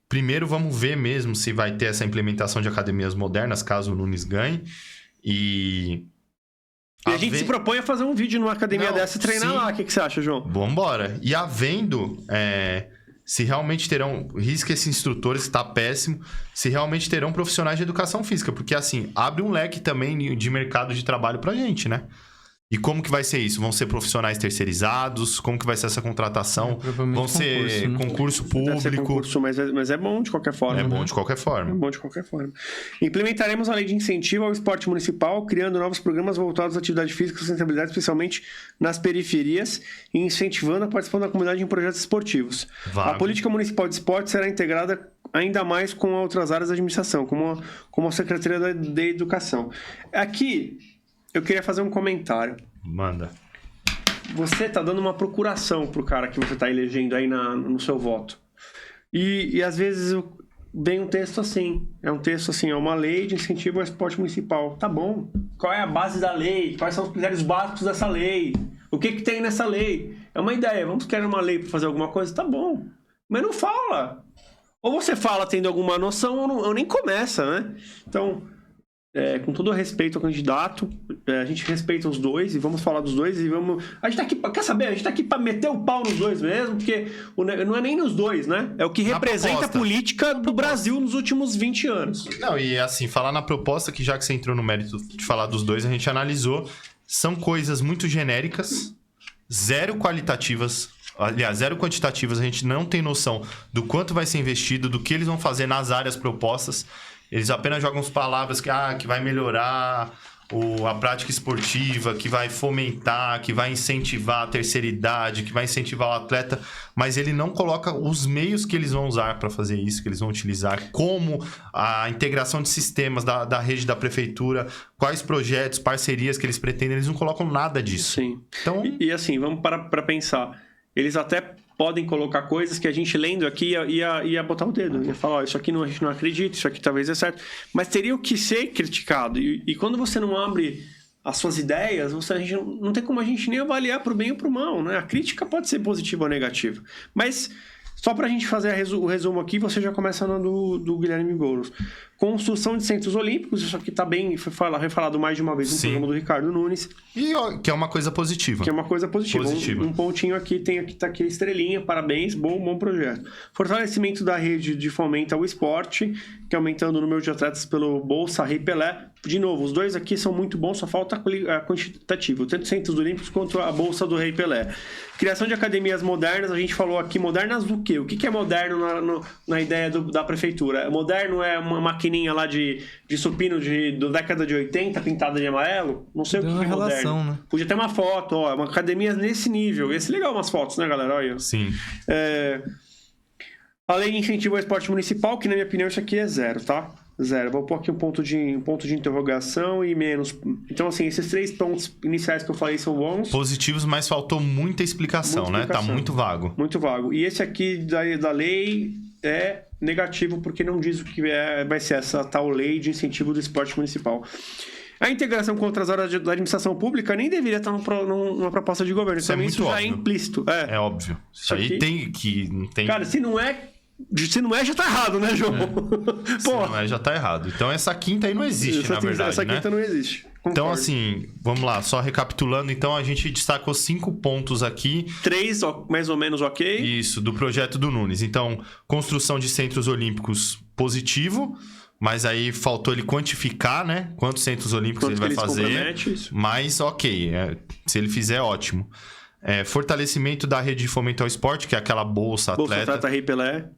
primeiro vamos ver mesmo se vai ter essa implementação de academias modernas, caso o Nunes ganhe. E
a gente se propõe a fazer um vídeo numa academia dessa e treinar lá. O que você acha, João?
Vambora. E havendo... se realmente terão... Risca esses instrutores, está péssimo. Se realmente terão profissionais de educação física. Porque, assim, abre um leque também de mercado de trabalho pra gente, né? E como que vai ser isso? Vão ser profissionais terceirizados? Como que vai ser essa contratação? Vão ser concurso público? Deve ser concurso,
mas é bom de qualquer forma.
É bom de qualquer forma.
É bom de qualquer forma. Implementaremos a lei de incentivo ao esporte municipal, criando novos programas voltados à atividade física e sustentabilidade, especialmente nas periferias, e incentivando a participação da comunidade em projetos esportivos. A política municipal de esporte será integrada ainda mais com outras áreas da administração, como a Secretaria da Educação. Aqui... Eu queria fazer um comentário.
Manda.
Você tá dando uma procuração pro cara que você tá elegendo aí no seu voto. E às vezes vem um texto assim. É um texto assim, uma lei de incentivo ao esporte municipal. Tá bom. Qual é a base da lei? Quais são os critérios básicos dessa lei? O que tem nessa lei? É uma ideia. Vamos criar uma lei para fazer alguma coisa? Tá bom. Mas não fala. Ou você fala tendo alguma noção ou nem começa, né? Então... com todo o respeito ao candidato, a gente respeita os dois e vamos falar dos dois e vamos... A gente tá aqui, quer saber? A gente tá aqui pra meter o pau nos dois mesmo, porque não é nem nos dois, né? É o que representa a política do Brasil nos últimos 20 anos.
Não, e assim, falar na proposta, que já que você entrou no mérito de falar dos dois, a gente analisou, são coisas muito genéricas, zero qualitativas, aliás, zero quantitativas, a gente não tem noção do quanto vai ser investido, do que eles vão fazer nas áreas propostas. Eles apenas jogam as palavras que vai melhorar a prática esportiva, que vai fomentar, que vai incentivar a terceira idade, que vai incentivar o atleta, mas ele não coloca os meios que eles vão usar para fazer isso, que eles vão utilizar, como a integração de sistemas da rede da prefeitura, quais projetos, parcerias que eles pretendem, eles não colocam nada disso.
Sim.
Então...
E assim, vamos para pensar. Eles até podem colocar coisas que a gente lendo aqui ia botar o dedo. Ia falar, isso aqui a gente não acredita, isso aqui talvez é certo. Mas teria o que ser criticado. E quando você não abre as suas ideias, a gente não tem como a gente nem avaliar pro bem ou pro mal, né? A crítica pode ser positiva ou negativa. Mas, só pra gente fazer o resumo aqui, você já começa do Guilherme Boulos. Construção de centros olímpicos, isso aqui tá bem, foi refalado mais de uma vez no programa do Ricardo Nunes.
E que é uma coisa positiva.
Que é uma coisa positiva. Um pontinho aqui, tá aqui a estrelinha, parabéns, bom projeto. Fortalecimento da rede de fomento ao esporte, que aumentando o número de atletas pelo Bolsa Rei Pelé, de novo, os dois aqui são muito bons, só falta a quantitativa. Tanto Centros Olímpicos quanto a Bolsa do Rei Pelé. Criação de academias modernas, a gente falou aqui, modernas do quê? O que é moderno na ideia da prefeitura? Moderno é uma maquininha lá de supino da década de 80, pintada de amarelo? Não sei o que é moderno. Né? Podia ter uma foto, ó, uma academia nesse nível. Ia ser legal umas fotos, né, galera? Olha.
Sim.
A lei de incentivo ao esporte municipal, que na minha opinião isso aqui é zero, tá? Zero. Vou pôr aqui um ponto de interrogação e menos. Então, assim, esses 3 pontos iniciais que eu falei são bons.
Positivos, mas faltou muita explicação, né? Tá muito vago.
Muito vago. E esse aqui da lei é negativo, porque não diz o que vai ser essa tal lei de incentivo do esporte municipal. A integração com outras áreas da administração pública nem deveria estar numa proposta de governo.
Isso é muito óbvio.
Já é implícito.
É óbvio. Isso aí tem que... Não tem...
Cara, se não é, já tá errado, né, João?
Se não é, já tá errado. Então, essa quinta aí não existe, na verdade,
essa quinta não existe. Concordo.
Então, assim, vamos lá. Só recapitulando. Então, a gente destacou 5 pontos aqui.
3, mais ou menos ok.
Isso, do projeto do Nunes. Então, construção de centros olímpicos, positivo. Mas aí faltou ele quantificar, né? Quantos centros olímpicos ele vai fazer. Mas, ok. Se ele fizer, ótimo. Fortalecimento da rede de fomento ao esporte, que é aquela Bolsa
Atleta Rei Pelé.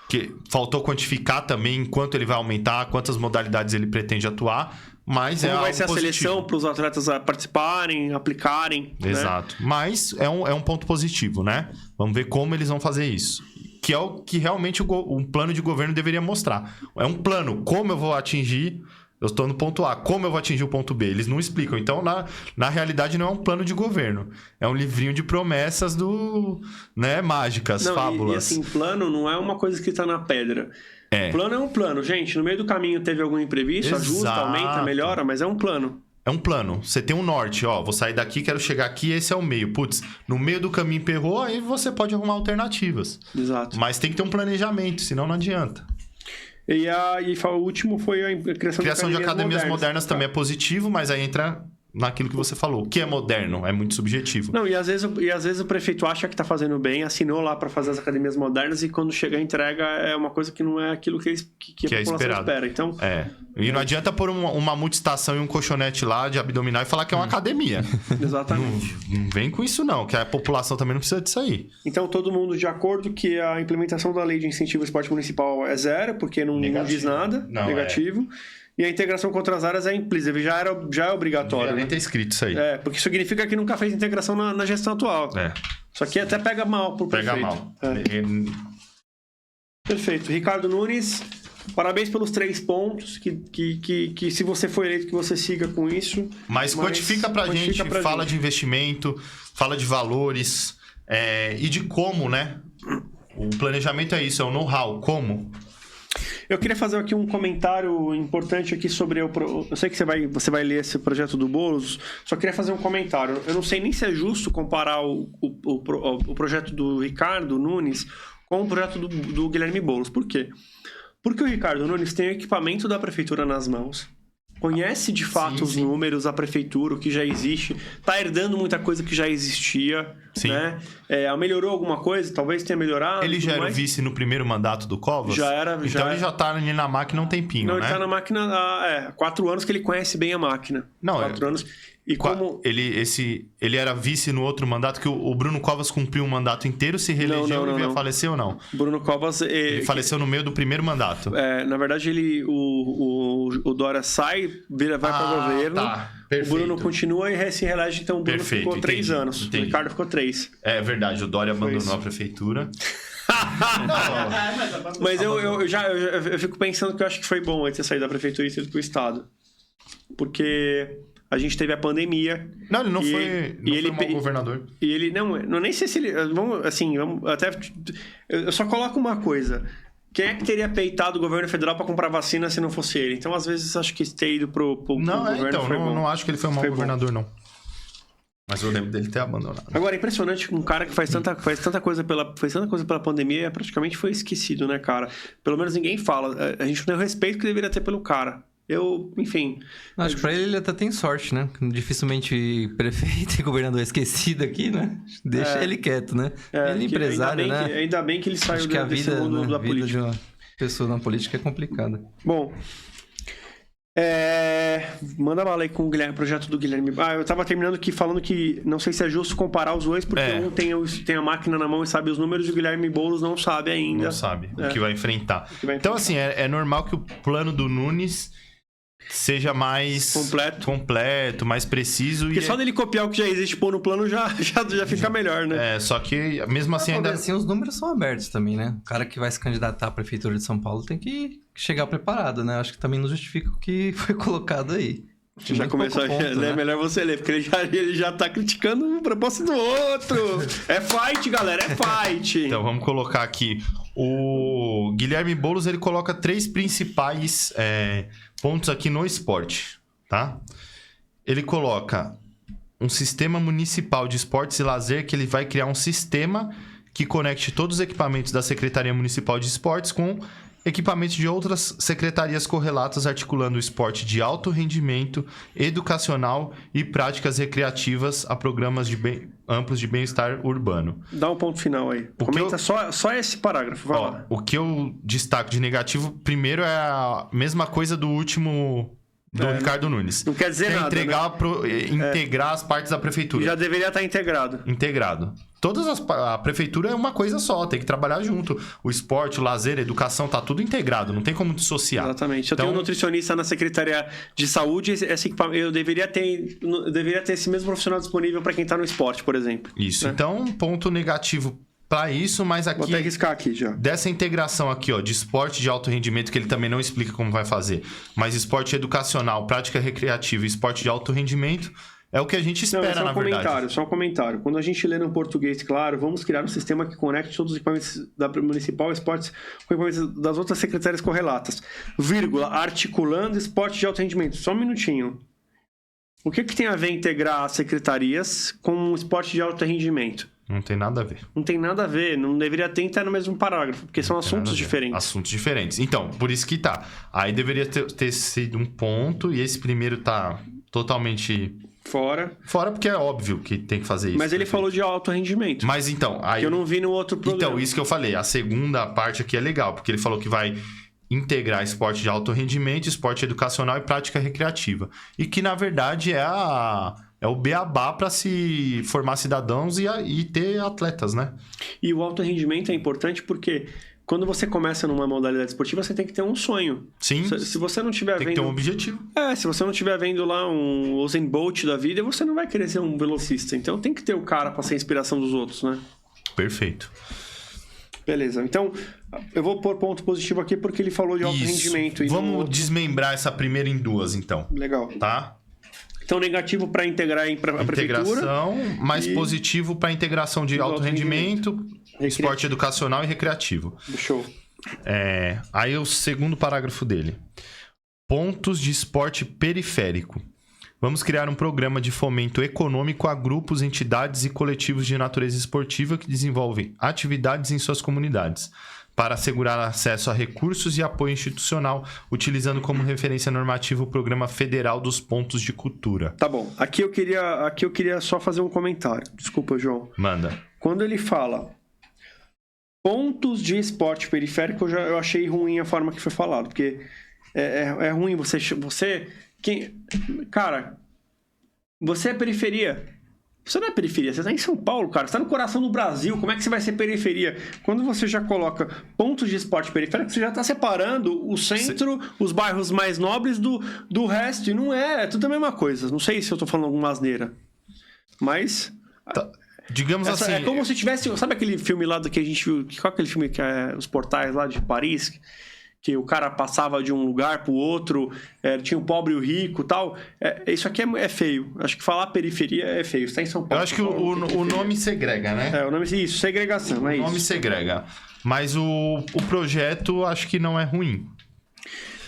Que faltou quantificar também quanto ele vai aumentar, quantas modalidades ele pretende atuar, mas
como
é algo
vai ser a
positivo.
seleção para os atletas participarem, aplicarem.
Exato. Né? Mas é um ponto positivo, né? Vamos ver como eles vão fazer isso. Que é o que realmente um plano de governo deveria mostrar. É um plano. Como eu vou atingir... Eu estou no ponto A. Como eu vou atingir o ponto B? Eles não explicam. Então, na realidade, não é um plano de governo. É um livrinho de promessas mágicas, fábulas.
E assim, plano não é uma coisa escrita na pedra. Plano é um plano. Gente, no meio do caminho teve algum imprevisto, ajusta, aumenta, melhora, mas é um plano.
É um plano. Você tem um norte, ó. Vou sair daqui, quero chegar aqui, esse é o meio. Putz, no meio do caminho emperrou, aí você pode arrumar alternativas.
Exato.
Mas tem que ter um planejamento, senão não adianta.
E o último foi a criação
de academias modernas também é positivo, mas aí entra naquilo que você falou. O que é moderno? É muito subjetivo.
Não, e às vezes o prefeito acha que está fazendo bem, assinou lá para fazer as academias modernas e quando chega a entrega é uma coisa que não é aquilo que a população espera. Então,
E não adianta pôr uma multiestação e um colchonete lá de abdominal e falar que é uma academia.
Exatamente.
Não vem com isso não, que a população também não precisa disso aí.
Então, todo mundo de acordo que a implementação da lei de incentivo ao esporte municipal é zero, porque não diz nada, negativo. E a integração com outras áreas é implícita, já é obrigatório.
Nem ter escrito isso aí.
Porque significa que nunca fez integração na gestão atual. Isso aqui até pega mal pro prefeito.
Pega mal.
Perfeito. Ricardo Nunes, parabéns pelos 3 pontos, que se você for eleito, que você siga com isso.
Mas quantifica pra gente, fala de investimento, fala de valores e de como, né? O planejamento é isso, é o know-how, como...
Eu queria fazer aqui um comentário importante aqui sobre... Eu sei que você vai ler esse projeto do Boulos, só queria fazer um comentário. Eu não sei nem se é justo comparar o projeto do Ricardo Nunes com o projeto do Guilherme Boulos. Por quê? Porque o Ricardo Nunes tem o equipamento da prefeitura nas mãos, conhece de fato os números da prefeitura, o que já existe, está herdando muita coisa que já existia, né? Melhorou alguma coisa? Talvez tenha melhorado.
Ele já era vice no primeiro mandato do Covas?
Já era.
Então ele já está ali na máquina há um tempinho,
né?
Não,
ele está na máquina há 4 anos que ele conhece bem a máquina. 4 anos. E como...
Ele era vice no outro mandato, que o Bruno Covas cumpriu um mandato inteiro, se reelegeu e veio a falecer ou não?
Bruno Covas...
Ele faleceu no meio do primeiro mandato.
Na verdade, o Dória sai, vai para o governo.
Tá. Perfeito.
O Bruno continua e se reelege, então o Bruno ficou 3 anos. Entendi. O Ricardo ficou 3.
É verdade, o Dória abandonou a prefeitura.
Mas eu fico pensando que eu acho que foi bom ele ter saído da prefeitura e ter ido pro Estado. Porque... A gente teve a pandemia.
Não, ele não foi um mau governador.
E ele... Não nem sei se ele... Vamos até... Eu só coloco uma coisa. Quem é que teria peitado o governo federal para comprar vacina se não fosse ele? Então, às vezes, acho que ter ido pro governo foi bom.
Não acho que ele foi um mau governador, não. Mas eu lembro dele ter abandonado.
Agora, é impressionante que um cara que fez tanta coisa pela pandemia praticamente foi esquecido, né, cara? Pelo menos ninguém fala. A gente não tem o respeito que deveria ter pelo cara. Enfim...
Acho que pra ele até tem sorte, né? Dificilmente prefeito e governador esquecido aqui, né? Deixa ele quieto, né? Ele é empresário, né?
Ainda bem que ele saiu desse mundo da política.
De uma pessoa na política é complicada.
Bom, Manda bala aí com o projeto do Guilherme. Eu tava terminando aqui falando que não sei se é justo comparar os dois, porque um tem a máquina na mão e sabe os números, e o Guilherme Boulos não sabe ainda.
Não sabe o que vai enfrentar. Então, assim, é normal que o plano do Nunes seja mais completo, mais preciso.
Porque só dele copiar o que já existe, pôr no plano, já fica melhor, né?
Só que mesmo assim ainda...
Assim, os números são abertos também, né? O cara que vai se candidatar à Prefeitura de São Paulo tem que chegar preparado, né? Acho que também não justifica o que foi colocado aí.
Já começou a ler, né? Melhor você ler, porque ele já tá criticando a proposta do outro. É fight, galera, é fight.
Então, vamos colocar aqui. O Guilherme Boulos, ele coloca 3 principais pontos aqui no esporte, tá? Ele coloca um sistema municipal de esportes e lazer, que ele vai criar um sistema que conecte todos os equipamentos da Secretaria Municipal de Esportes com equipamentos de outras secretarias correlatas, articulando o esporte de alto rendimento, educacional e práticas recreativas a programas amplos de bem-estar urbano.
Dá um ponto final aí. Comenta só esse parágrafo, vai lá.
O que eu destaco de negativo, primeiro, é a mesma coisa do último... do Ricardo Nunes.
Não quer dizer nada,
integrar as partes da prefeitura.
Já deveria estar integrado.
A prefeitura é uma coisa só, tem que trabalhar junto. O esporte, o lazer, a educação, tá tudo integrado, não tem como dissociar.
Exatamente. Eu tenho um nutricionista na Secretaria de Saúde, eu deveria ter esse mesmo profissional disponível para quem tá no esporte, por exemplo.
Isso. Né? Então, ponto negativo para isso, mas aqui...
Vou até riscar aqui já.
Dessa integração aqui, ó, de esporte de alto rendimento, que ele também não explica como vai fazer, mas esporte educacional, prática recreativa e esporte de alto rendimento, é o que a gente espera, na verdade.
Só um comentário. Quando a gente lê no português, claro, vamos criar um sistema que conecte todos os equipamentos da Municipal Esportes com equipamentos das outras secretarias correlatas. Vírgula, articulando esporte de alto rendimento. Só um minutinho. O que tem a ver integrar as secretarias com o esporte de alto rendimento?
Não tem nada a ver.
Não tem nada a ver. Não deveria ter no mesmo parágrafo, porque são assuntos diferentes.
Assuntos diferentes. Então, por isso que tá. Aí deveria ter sido um ponto, e esse primeiro tá totalmente...
Fora,
porque é óbvio que tem que fazer isso.
Mas ele falou de alto rendimento.
Mas então... Aí...
que eu não vi no outro programa.
Então, isso que eu falei. A segunda parte aqui é legal, porque ele falou que vai integrar esporte de alto rendimento, esporte educacional e prática recreativa. E que, na verdade, é o beabá para se formar cidadãos e ter atletas, né?
E o alto rendimento é importante porque... quando você começa numa modalidade esportiva, você tem que ter um sonho.
Sim.
Se você não estiver vendo...
tem que ter um objetivo.
Se você não estiver vendo lá um Usain Bolt da vida, você não vai querer ser um velocista. Então tem que ter o cara para ser a inspiração dos outros, né?
Perfeito.
Beleza. Então, eu vou pôr ponto positivo aqui porque ele falou de alto rendimento.
Vamos desmembrar essa primeira em duas, então.
Legal.
Tá?
Então, negativo para integrar a prefeitura.
Integração, mais positivo para integração de alto rendimento, esporte educacional e recreativo.
Show.
Aí o segundo parágrafo dele. Pontos de esporte periférico. Vamos criar um programa de fomento econômico a grupos, entidades e coletivos de natureza esportiva que desenvolvem atividades em suas comunidades, para assegurar acesso a recursos e apoio institucional, utilizando como referência normativa o Programa Federal dos Pontos de Cultura.
Tá bom. Aqui eu queria só fazer um comentário. Desculpa, João.
Manda.
Quando ele fala pontos de esporte periférico, eu achei ruim a forma que foi falado, porque é ruim você cara, você é periferia. Você não é periferia, você está em São Paulo, cara. Você está no coração do Brasil. Como é que você vai ser periferia? Quando você já coloca pontos de esporte periférico, você já está separando o centro, os bairros mais nobres do resto. E não é tudo a mesma coisa. Não sei se eu estou falando alguma asneira. Mas...
Tá. Digamos assim...
É como se tivesse... Sabe aquele filme lá que a gente viu? Qual é aquele filme que é Os Portais lá de Paris? Que o cara passava de um lugar pro outro, tinha o pobre e o rico e tal. Isso aqui é feio. Acho que falar periferia é feio. Você tá em São Paulo.
Eu acho que o nome segrega, né?
O nome isso, segregação, é isso.
O nome segrega. Mas o projeto acho que não é ruim.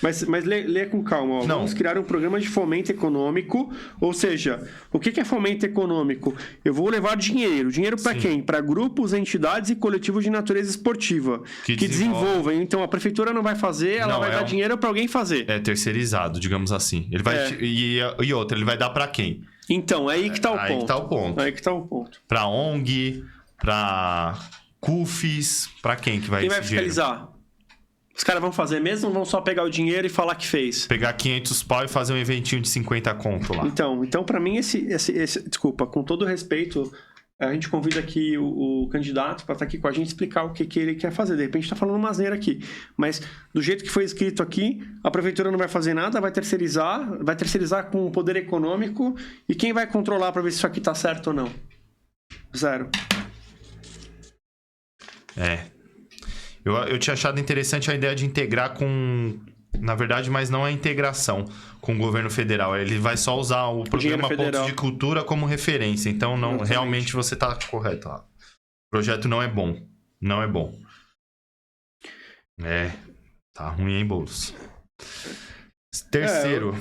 Mas lê com calma. Ó. Vamos criar um programa de fomento econômico. Ou seja, o que é fomento econômico? Eu vou levar dinheiro. Dinheiro para quem? Para grupos, entidades e coletivos de natureza esportiva. Que desenvolvem. Então, a prefeitura não vai fazer, ela vai dar dinheiro para alguém fazer.
É terceirizado, digamos assim. Ele vai e outra, ele vai dar para quem?
Então, é aí que tá o ponto.
Aí que tá o ponto. Para ONG, para CUFES, para quem que vai
fiscalizar? Os caras vão fazer mesmo ou vão só pegar o dinheiro e falar que fez?
Pegar 500 pau e fazer um eventinho de 50 conto lá.
Então para mim, desculpa, com todo respeito, a gente convida aqui o candidato para estar aqui com a gente explicar o que ele quer fazer. De repente tá falando uma asneira aqui. Mas do jeito que foi escrito aqui, a prefeitura não vai fazer nada, vai terceirizar com o poder econômico. E quem vai controlar para ver se isso aqui tá certo ou não? Zero.
Eu tinha achado interessante a ideia de integrar com... Na verdade, mas não a integração com o governo federal. Ele vai só usar o programa Pontos de Cultura como referência. Então, não, realmente você está correto lá. O projeto não é bom. Não é bom. Tá ruim, hein, Boulos? Terceiro.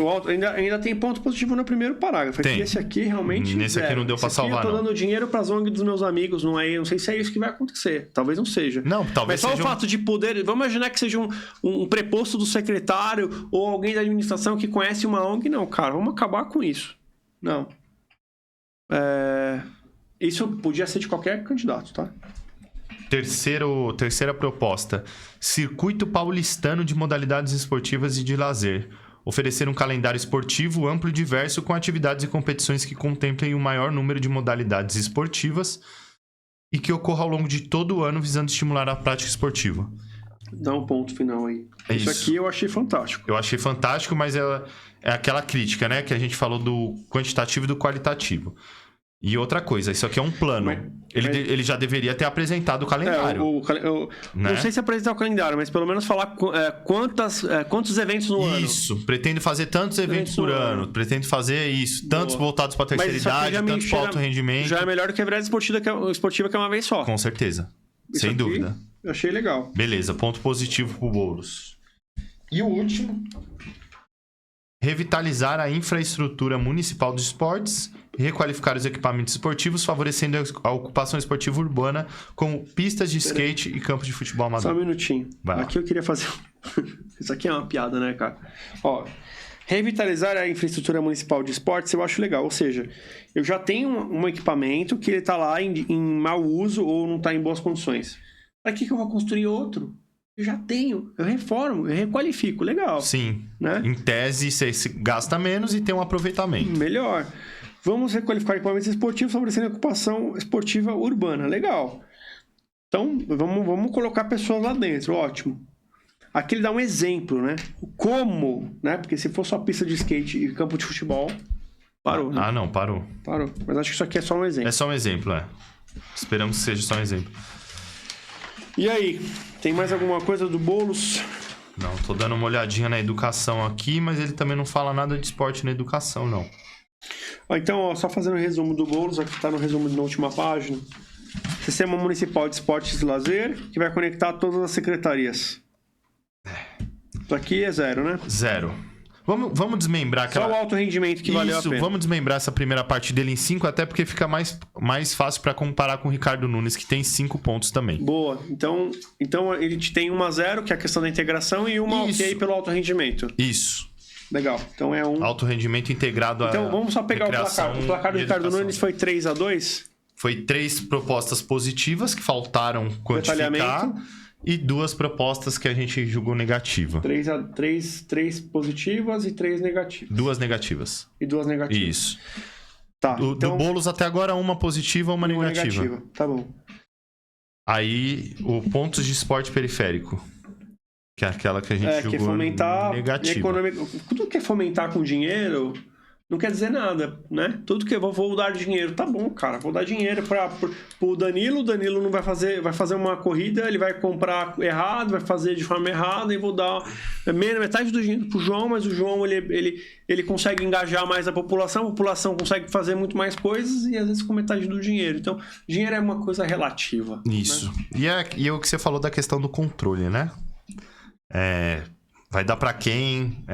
Ainda tem ponto positivo no primeiro parágrafo.
Tem.
Esse aqui realmente.
Nesse aqui não deu pra salvar,
não. Eu tô
não.
dando dinheiro pras ONGs dos meus amigos. Não sei se é isso que vai acontecer. Talvez não seja.
Não, talvez
seja. Mas só o fato de poder. Vamos imaginar que seja um preposto do secretário ou alguém da administração que conhece uma ONG. Não, cara, vamos acabar com isso. Não. Isso podia ser de qualquer candidato, tá?
Terceira proposta. Circuito paulistano de modalidades esportivas e de lazer. Oferecer um calendário esportivo amplo e diverso com atividades e competições que contemplem o maior número de modalidades esportivas e que ocorra ao longo de todo o ano visando estimular a prática esportiva.
Dá um ponto final aí. Isso aqui eu achei fantástico.
Eu achei fantástico, mas é aquela crítica, né? Que a gente falou do quantitativo e do qualitativo. E outra coisa, isso aqui é um plano. Ele já deveria ter apresentado o calendário.
Né? Não sei se apresentar o calendário, mas pelo menos falar quantos eventos no ano.
Isso, pretendo fazer tantos eventos por ano. Pretendo fazer isso. Tantos voltados para a terceira idade, tantos para alto rendimento.
Já é melhor do que a virada esportiva que é uma vez só.
Com certeza.
Isso
sem
aqui,
dúvida.
Eu achei legal.
Beleza, ponto positivo pro Boulos. E o último... Revitalizar a infraestrutura municipal de esportes, requalificar os equipamentos esportivos, favorecendo a ocupação esportiva urbana, como pistas de skate e campos de futebol amador.
Só um minutinho. Aqui eu queria fazer... Isso aqui é uma piada, né, cara? Ó, revitalizar a infraestrutura municipal de esportes eu acho legal. Ou seja, eu já tenho um equipamento que ele tá lá em mau uso ou não tá em boas condições. Para que eu vou construir outro? Eu já tenho, eu reformo, eu requalifico, legal.
Sim,
né?
Em tese você gasta menos e tem um aproveitamento.
Melhor. Vamos requalificar equipamentos esportivos favorecendo a ocupação esportiva urbana, legal. Então, vamos colocar pessoas lá dentro, ótimo. Aqui ele dá um exemplo, né? Como, né? Porque se for só pista de skate e campo de futebol, parou, né?
Não, parou.
Parou, mas acho que isso aqui é só um exemplo.
É só um exemplo, Esperamos que seja só um exemplo.
E aí, tem mais alguma coisa do Boulos?
Não, tô dando uma olhadinha na educação aqui, mas ele também não fala nada de esporte na educação, não.
Então, só fazendo o resumo do Boulos, aqui tá no resumo na última página. Sistema Municipal de Esportes e Lazer, que vai conectar todas as secretarias. Isso aqui é 0, né?
0. Vamos desmembrar aquela...
Só o alto rendimento que valeu a pena.
Vamos desmembrar essa primeira parte dele em 5, até porque fica mais fácil para comparar com o Ricardo Nunes, que tem 5 pontos também.
Boa. Então ele tem uma 0, que é a questão da integração, e uma ok pelo alto rendimento.
Isso.
Legal. Então é um...
Alto rendimento integrado a...
Então vamos só pegar o placar. O placar do Ricardo Nunes foi 3-2?
Foi 3 propostas positivas que faltaram quantificar. E 2 propostas que a gente julgou negativa.
3 positivas e 3 negativas.
2 negativas.
E 2 negativas.
Isso.
Tá.
Do Boulos até agora, uma positiva e uma negativa.
Tá bom.
Aí, o pontos de esporte periférico. Que é aquela que a gente julgou
que é fomentar
negativa.
Tudo que é fomentar com dinheiro... Não quer dizer nada, né? Tudo que eu vou dar dinheiro, tá bom, cara. Vou dar dinheiro pro Danilo. O Danilo não vai fazer uma corrida, ele vai comprar errado, vai fazer de forma errada e vou dar metade do dinheiro pro João, mas o João ele consegue engajar mais a população consegue fazer muito mais coisas e às vezes com metade do dinheiro. Então, dinheiro é uma coisa relativa.
Isso.
Né?
E é o que você falou da questão do controle, né? Vai dar para quem?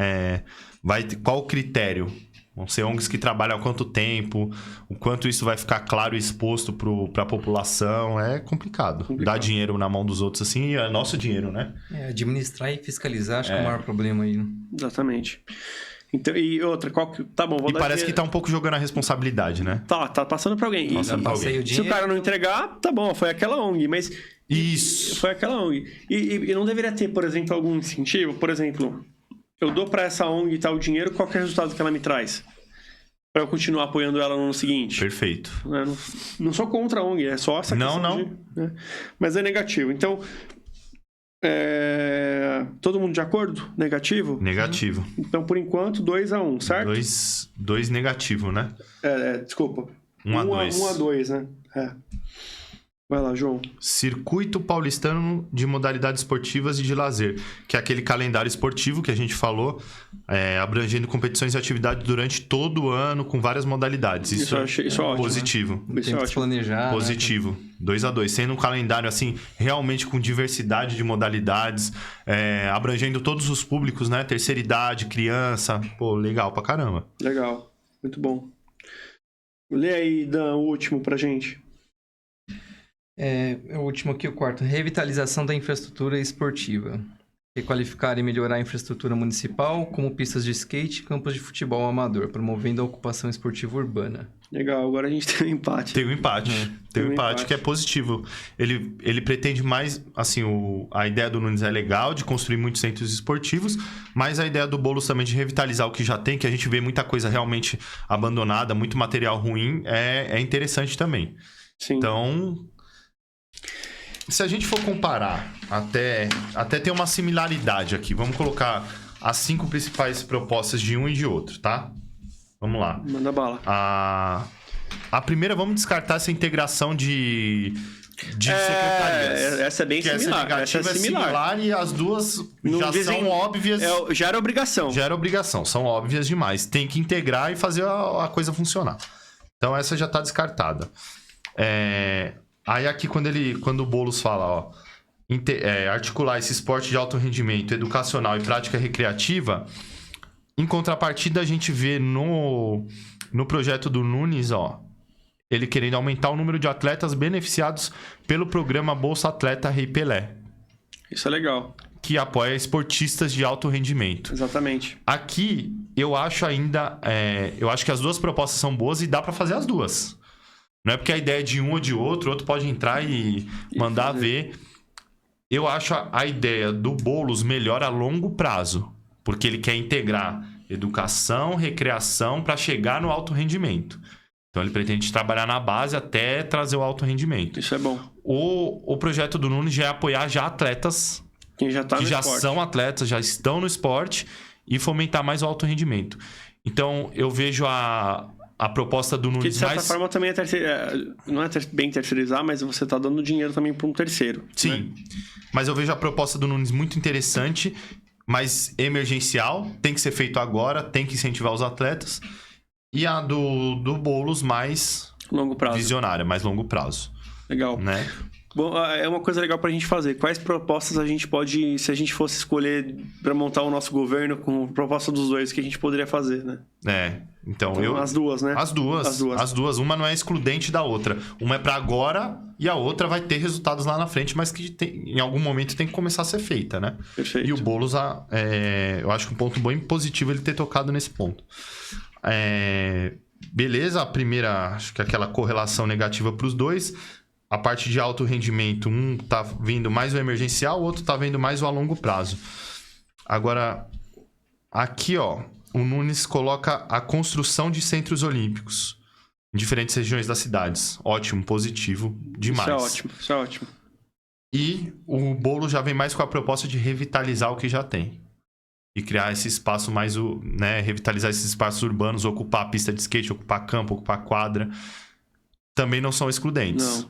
Qual o critério? Vão ser ONGs que trabalham há quanto tempo, o quanto isso vai ficar claro e exposto para a população. É complicado. Dar dinheiro na mão dos outros assim é nosso dinheiro, né?
Administrar e fiscalizar acho que é o maior problema aí. Né?
Exatamente. Então, e outra, tá bom, vou dar
parece
dinheiro.
Que tá um pouco jogando a responsabilidade, né?
Tá passando para alguém.
Se o cara não entregar,
tá bom, foi aquela ONG, mas
Isso.
Foi aquela ONG. E não deveria ter, por exemplo, algum incentivo? Por exemplo, eu dou pra essa ONG e tal dinheiro, qual que é o resultado que ela me traz? Pra eu continuar apoiando ela no ano seguinte.
Perfeito.
Não sou contra a ONG, é só essa questão.
Não.
Né? Mas é negativo. Então, todo mundo de acordo? Negativo?
Negativo.
Então, por enquanto, 2-1, certo?
2 negativo, né?
Desculpa.
1-2.
1-2, né? Vai lá, João.
Circuito Paulistano de Modalidades Esportivas e de Lazer, que é aquele calendário esportivo que a gente falou, abrangendo competições e atividades durante todo o ano, com várias modalidades. Isso é ótimo, positivo.
Né? Tem que se planejar.
Positivo. Né? 2-2. Sendo um calendário, assim, realmente com diversidade de modalidades, abrangendo todos os públicos, né? Terceira idade, criança. Pô, legal pra caramba.
Legal. Muito bom. Lê aí, Dan, o último pra gente.
O último aqui, o quarto. Revitalização da infraestrutura esportiva. Requalificar e melhorar a infraestrutura municipal, como pistas de skate e campos de futebol amador, promovendo a ocupação esportiva urbana.
Legal, agora a gente tem um empate.
Tem um empate. Tem um empate que é positivo. Ele pretende mais, assim, a ideia do Nunes é legal, de construir muitos centros esportivos, mas a ideia do Boulos também de revitalizar o que já tem, que a gente vê muita coisa realmente abandonada, muito material ruim, é interessante também.
Sim.
Então, se a gente for comparar, até tem uma similaridade aqui. Vamos colocar as 5 principais propostas de um e de outro, tá? Vamos lá.
Manda bala.
A primeira, vamos descartar essa integração de secretarias.
Essa é bem similar.
Essa é similar e as duas são óbvias.
Já era obrigação.
Já era obrigação, são óbvias demais. Tem que integrar e fazer a coisa funcionar. Então essa já está descartada. Aí aqui quando o Boulos fala, articular esse esporte de alto rendimento, educacional e prática recreativa, em contrapartida a gente vê no projeto do Nunes, ele querendo aumentar o número de atletas beneficiados pelo programa Bolsa Atleta Rei Pelé.
Isso é legal.
Que apoia esportistas de alto rendimento.
Exatamente.
Aqui, eu acho que as duas propostas são boas e dá para fazer as duas. Não é porque a ideia é de um ou de outro, o outro pode entrar e mandar ver. Eu acho a ideia do Boulos melhor a longo prazo, porque ele quer integrar educação, recreação para chegar no alto rendimento. Então ele pretende trabalhar na base até trazer o alto rendimento.
Isso é bom.
O projeto do Nunes já é apoiar atletas
que já
são atletas, já estão no esporte e fomentar mais o alto rendimento. Então eu vejo a proposta do Nunes
que de certa forma também não é bem terceirizar, mas você está dando dinheiro também para um terceiro.
Sim,
né?
Mas eu vejo a proposta do Nunes muito interessante, mas emergencial, tem que ser feito agora, tem que incentivar os atletas. E a do Boulos mais
longo prazo.
Visionária, mais longo prazo.
Legal.
Né?
Bom, é uma coisa legal pra gente fazer. Quais propostas a gente pode, se a gente fosse escolher para montar o nosso governo com proposta dos dois, que a gente poderia fazer, né?
Então
as duas, né?
As duas. Uma não é excludente da outra. Uma é pra agora e a outra vai ter resultados lá na frente, mas que em algum momento tem que começar a ser feita, né?
Perfeito.
E o Boulos, eu acho que um ponto bem positivo ele ter tocado nesse ponto. Beleza, a primeira, acho que aquela correlação negativa para os dois. A parte de alto rendimento, um tá vindo mais o emergencial, o outro tá vendo mais o a longo prazo. Agora, aqui, o Nunes coloca a construção de centros olímpicos em diferentes regiões das cidades. Ótimo, positivo, demais.
Isso é ótimo.
E o Boulos já vem mais com a proposta de revitalizar o que já tem. E criar esse espaço mais, revitalizar esses espaços urbanos, ocupar a pista de skate, ocupar campo, ocupar quadra. Também não são excludentes.
Não.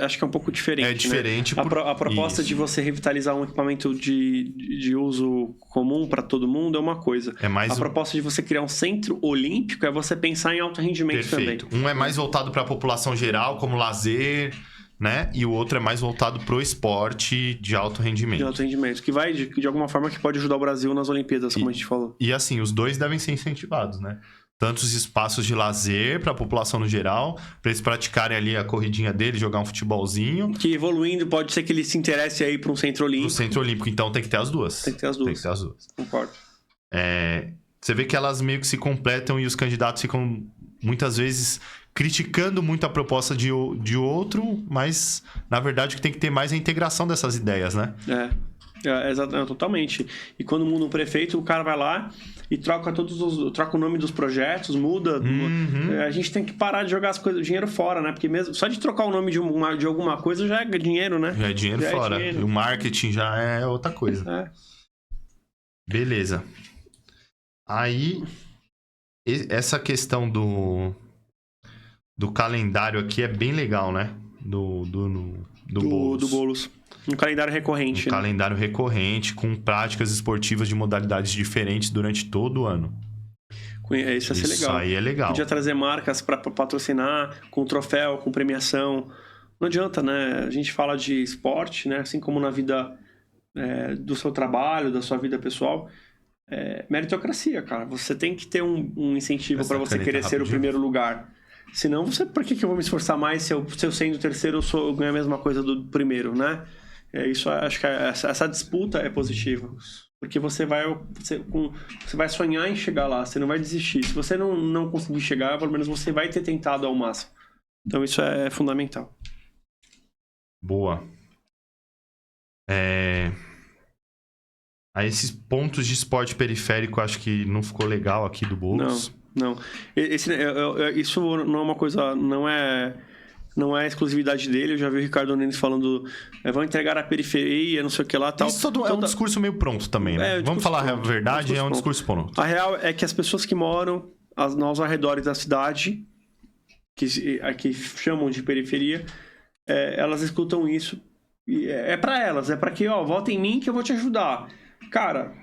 Acho que é um pouco diferente.
É diferente.
Né? A proposta de você revitalizar um equipamento de uso comum para todo mundo é uma coisa. A proposta de você criar um centro olímpico é você pensar em alto rendimento.
Perfeito.
Também.
Um é mais voltado para a população geral, como lazer, né? E o outro é mais voltado pro esporte de alto rendimento.
De alto rendimento. Que vai, de alguma forma, que pode ajudar o Brasil nas Olimpíadas, como a gente falou.
E assim, os dois devem ser incentivados, né? Tanto os espaços de lazer para a população no geral, para eles praticarem ali a corridinha deles, jogar um futebolzinho.
Que evoluindo, pode ser que ele se interesse aí para um centro olímpico.
Pro centro olímpico, então tem que ter as duas.
Tem que ter as duas.
Concordo.
Você
Você vê que elas meio que se completam e os candidatos ficam muitas vezes criticando muito a proposta de outro, mas na verdade o que tem que ter mais é a integração dessas ideias, né?
Exatamente, totalmente. E quando muda um prefeito, o cara vai lá e troca troca o nome dos projetos, muda. A gente tem que parar de jogar o dinheiro fora, né? Porque mesmo só de trocar o nome de alguma coisa já é dinheiro, né?
Já é dinheiro fora. E o marketing já é outra coisa. Beleza. Aí, essa questão do calendário aqui é bem legal, né? Do Boulos.
Um calendário recorrente.
Calendário recorrente, com práticas esportivas de modalidades diferentes durante todo o ano.
Isso vai ser legal.
Isso aí é legal.
Podia trazer marcas para patrocinar, com troféu, com premiação. Não adianta, né? A gente fala de esporte, né? Assim como na vida do seu trabalho, da sua vida pessoal. Meritocracia, cara. Você tem que ter um incentivo para você querer ser o primeiro lugar. Senão, por que eu vou me esforçar mais se eu sendo o terceiro eu ganho a mesma coisa do primeiro, né? Isso, acho que essa disputa é positiva. Porque você vai sonhar em chegar lá, você não vai desistir. Se você não conseguir chegar, pelo menos você vai ter tentado ao máximo. Então isso é fundamental.
Boa. Aí esses pontos de esporte periférico, acho que não ficou legal aqui do Boulos.
Não. Isso não é uma coisa... Não é exclusividade dele. Eu já vi o Ricardo Nunes falando vão entregar a periferia, não sei o que lá, tal.
Isso é um discurso meio pronto também, né? Vamos falar a verdade, é um discurso pronto.
A real é que as pessoas que moram aos arredores da cidade, que chamam de periferia, elas escutam isso. E pra elas, pra que, vota em mim que eu vou te ajudar. Cara,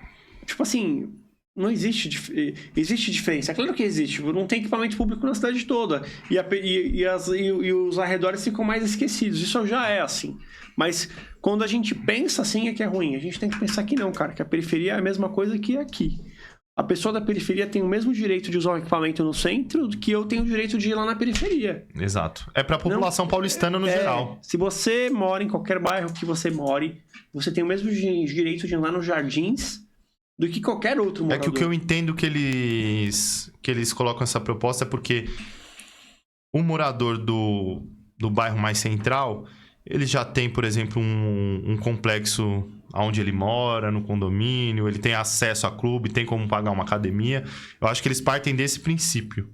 tipo assim... Não existe diferença. É claro que existe. Não tem equipamento público na cidade toda. E os arredores ficam mais esquecidos. Isso já é assim. Mas quando a gente pensa assim, é que é ruim. A gente tem que pensar que não, cara. Que a periferia é a mesma coisa que aqui. A pessoa da periferia tem o mesmo direito de usar o equipamento no centro que eu tenho o direito de ir lá na periferia.
Exato. É pra população paulistana no geral.
Se você mora em qualquer bairro que você more, você tem o mesmo direito de ir lá nos jardins do que qualquer outro morador.
É que o que eu entendo que eles colocam essa proposta é porque o morador do bairro mais central, ele já tem, por exemplo, um complexo onde ele mora, no condomínio, ele tem acesso a clube, tem como pagar uma academia. Eu acho que eles partem desse princípio.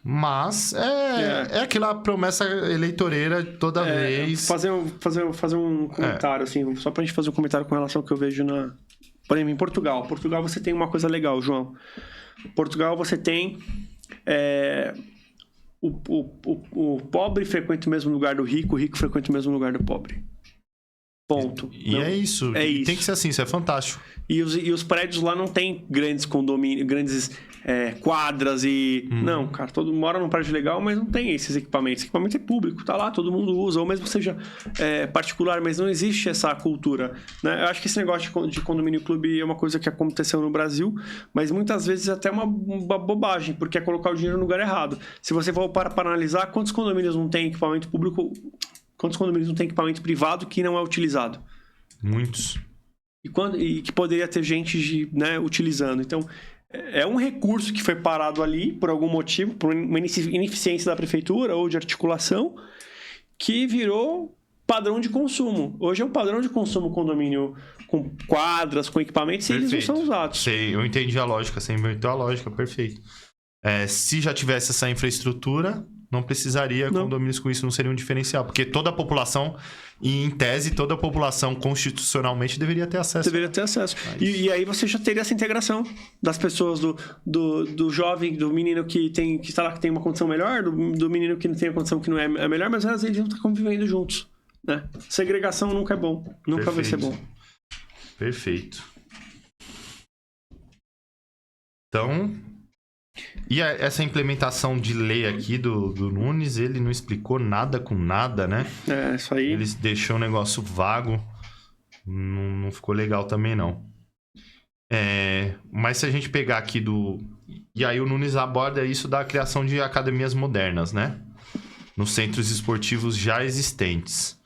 Mas é aquela promessa eleitoreira toda vez.
Fazer um comentário, assim, só pra gente fazer um comentário com relação ao que eu vejo por exemplo, em Portugal. Portugal você tem uma coisa legal, João. Portugal você tem... O pobre frequenta o mesmo lugar do rico, o rico frequenta o mesmo lugar do pobre. Ponto.
E é isso. E tem que ser assim, isso é fantástico.
E os prédios lá não tem grandes condomínios, grandes quadras e... Não, cara, todo mundo mora num prédio legal, mas não tem esses equipamentos. Esse equipamento é público, tá lá, todo mundo usa, ou mesmo seja particular, mas não existe essa cultura, né? Eu acho que esse negócio de condomínio clube é uma coisa que aconteceu no Brasil, mas muitas vezes até uma bobagem, porque é colocar o dinheiro no lugar errado. Se você for para analisar, quantos condomínios não tem equipamento público... Quantos condomínios não tem equipamento privado que não é utilizado?
Muitos.
E que poderia ter gente utilizando. Então, é um recurso que foi parado ali por algum motivo, por uma ineficiência da prefeitura ou de articulação, que virou padrão de consumo. Hoje é um padrão de consumo condomínio com quadras, com equipamentos, e eles não são usados.
Eu entendi a lógica, você inverteu a lógica, perfeito. Se já tivesse essa infraestrutura... Não precisaria, condomínios com isso não seria um diferencial. Porque toda a população, e em tese, toda a população constitucionalmente deveria ter acesso.
Deveria ter acesso. E aí você já teria essa integração das pessoas, do jovem, do menino que tem uma condição melhor, do menino que não tem a condição que não é melhor, mas às vezes eles vão estar convivendo juntos. Né? Segregação nunca é bom. Nunca vai ser bom.
Perfeito. Então... E essa implementação de lei aqui do Nunes, ele não explicou nada com nada, né?
Isso aí.
Ele deixou o negócio vago. Não ficou legal também, não. Mas se a gente pegar aqui E aí o Nunes aborda isso da criação de academias modernas, né? Nos centros esportivos já existentes.